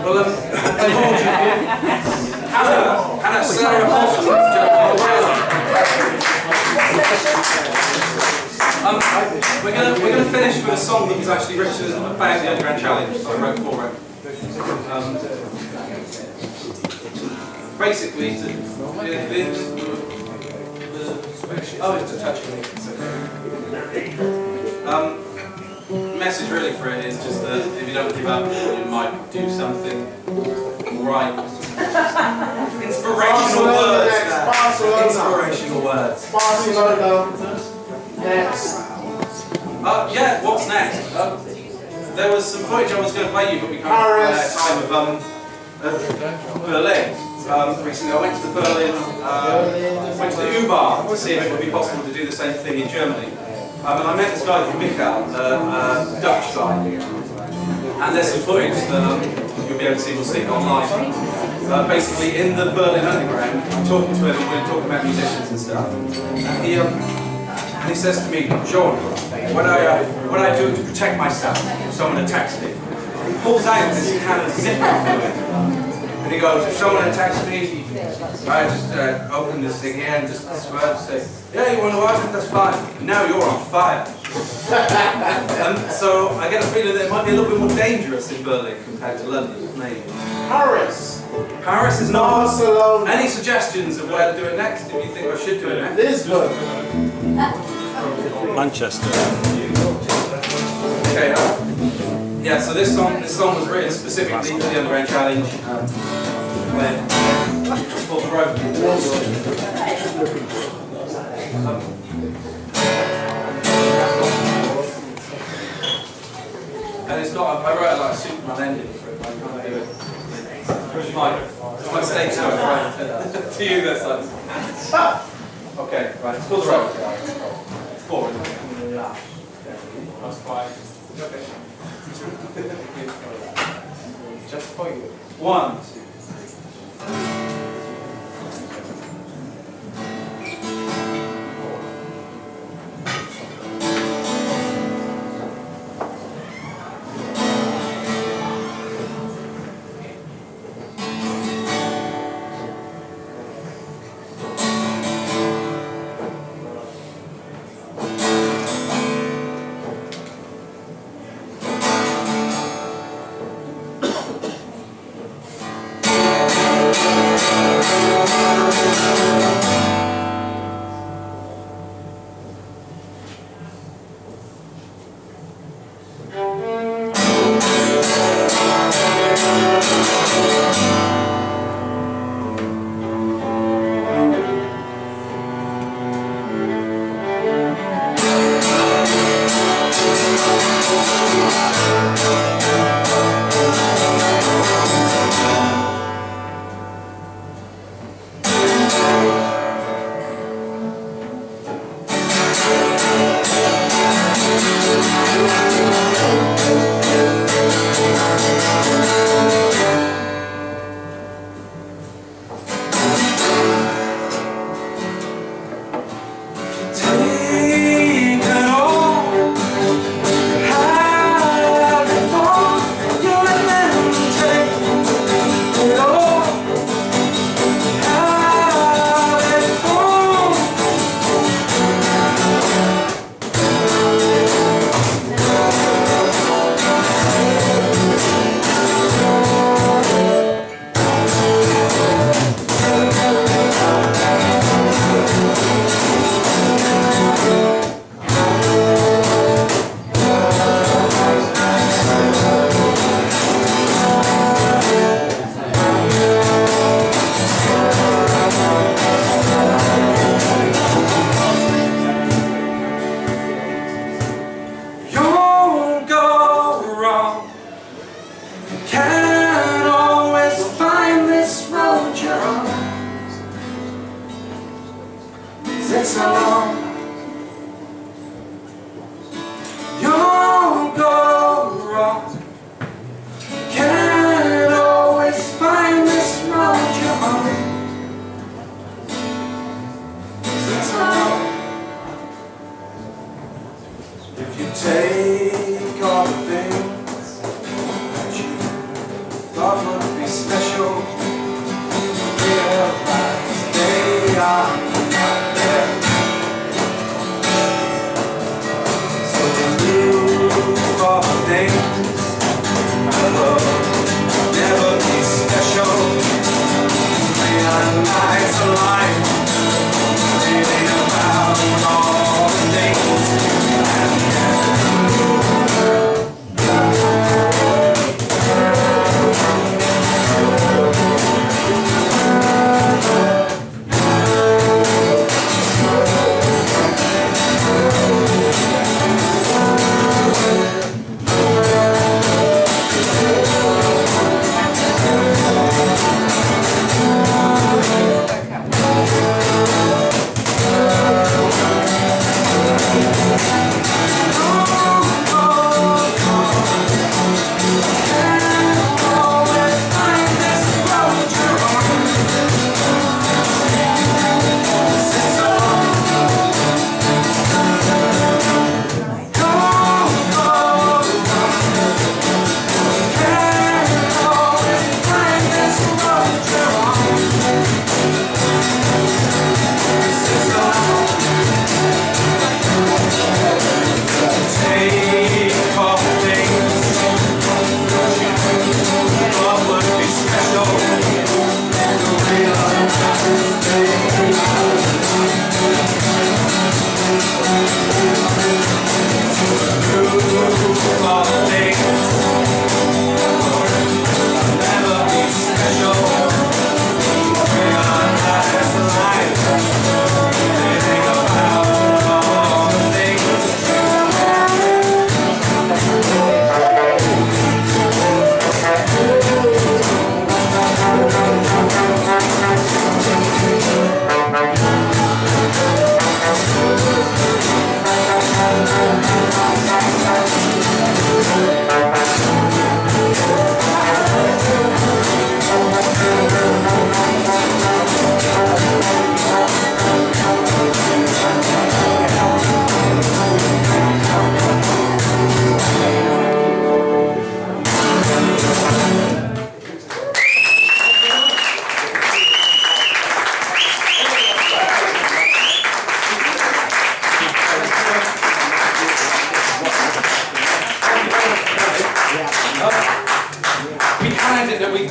Well, Hannah, Sarah Paulson, we're gonna finish with a song that was actually written about the Underground Challenge that I wrote for it. Basically, it's a touching me. Message really for it is just that if you don't give up, you might do something right. Inspirational words. Inspirational words. Next. Yeah, what's next? There was some footage I was going to play you, but we can't run out of time of Berlin. Recently I went to the Berlin, went to the U-Bar to see if it would be possible to do the same thing in Germany. And I met this guy called Michael, Dutch guy. And there's some footage that you'll be able to see, we'll stick it online. Basically in the Berlin Underground, I'm talking to him and we're talking about musicians and stuff. And he says to me, Sean, what I do to protect myself if someone attacks me, he pulls out this kind of zipper fluid. And he goes, if someone attacks me, I just open this thing here and just say, yeah, you want to watch it? That's fine. Now you're on fire. And so I get a feeling that it might be a little bit more dangerous in Berlin compared to London, maybe. Paris. Paris is not. Barcelona. Any suggestions of where to do it next? If you think I should do it next? Lisbon. Manchester. Okay. Yeah. So this song was written specifically for the Underground Challenge. It's called The Road. And it's not. I wrote like a Superman ending for it. I can't do it. It's my stage show, right? To you, that's like. Okay, right. It's called The Road. 4. That's 5. Okay. Just for you. 1, 2. It's so long. You'll go wrong. Can't always find this road you're on. It's so long. If you take all the things that you thought were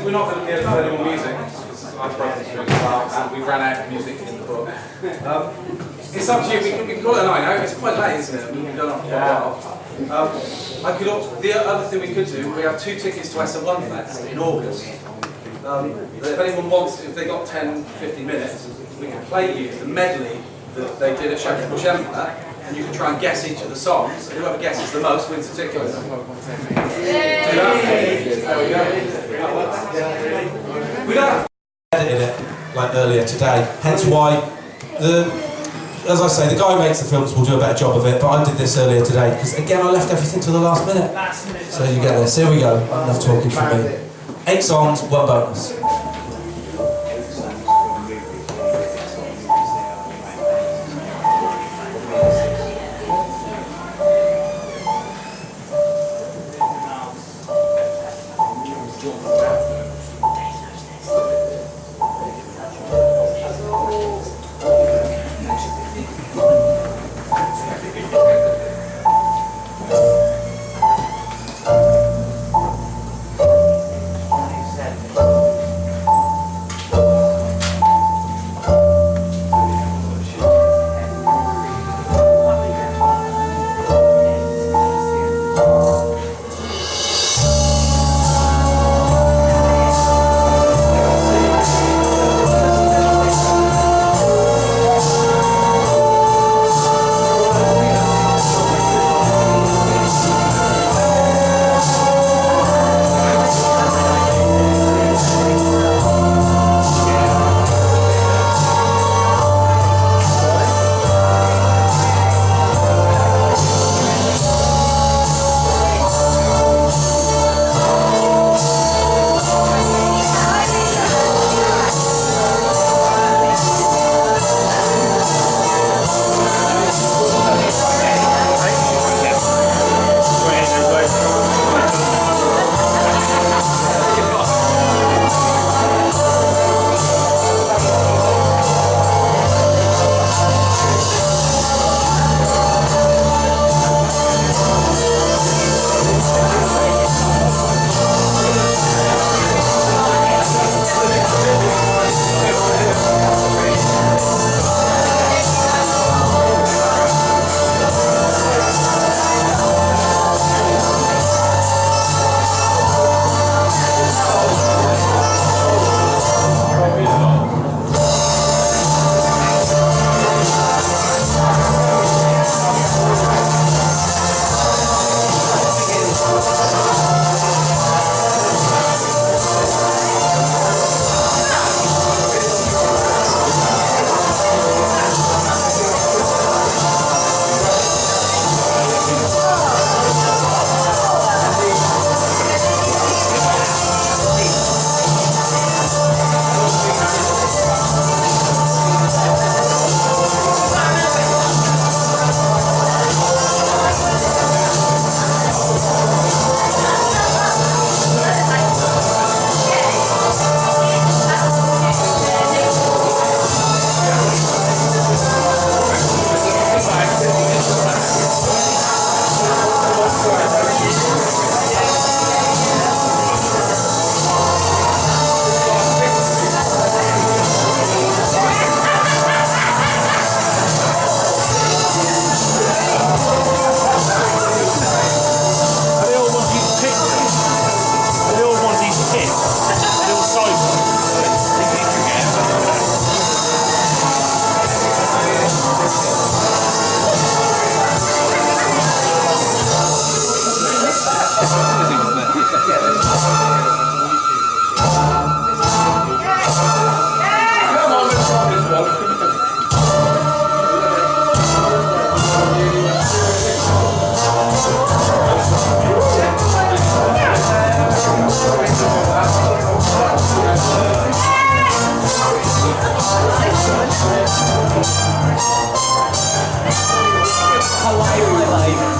we're not going to be able to play any more music. I've broken through as well, and we ran out of music in the book. It's up to you. We can call it a night out. It's quite late, isn't it? We've done it for a while. The other thing we could do, we have 2 tickets to SM1 Fest in August. If anyone wants, if they got 10, 15 minutes, we can play you the medley that they did at Shepherd's Bush Empire, and you can try and guess each of the songs, and whoever guesses the most wins the tickets. Do that. There we go. We don't edited it like earlier today, hence why as I say, the guy who makes the films will do a better job of it, but I did this earlier today because again I left everything to the last minute. So you get this. Here we go. Enough talking for me. 8 songs, 1 bonus. Hawaii, my life.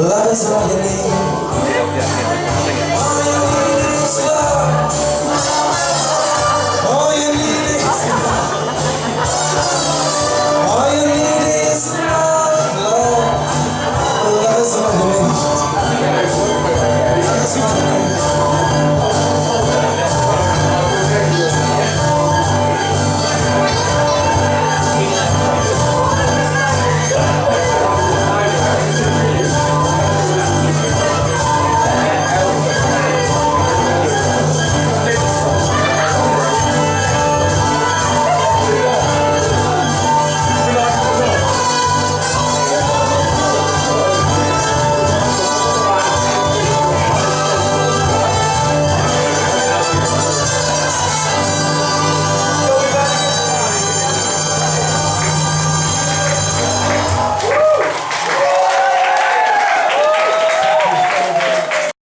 Love is all you need.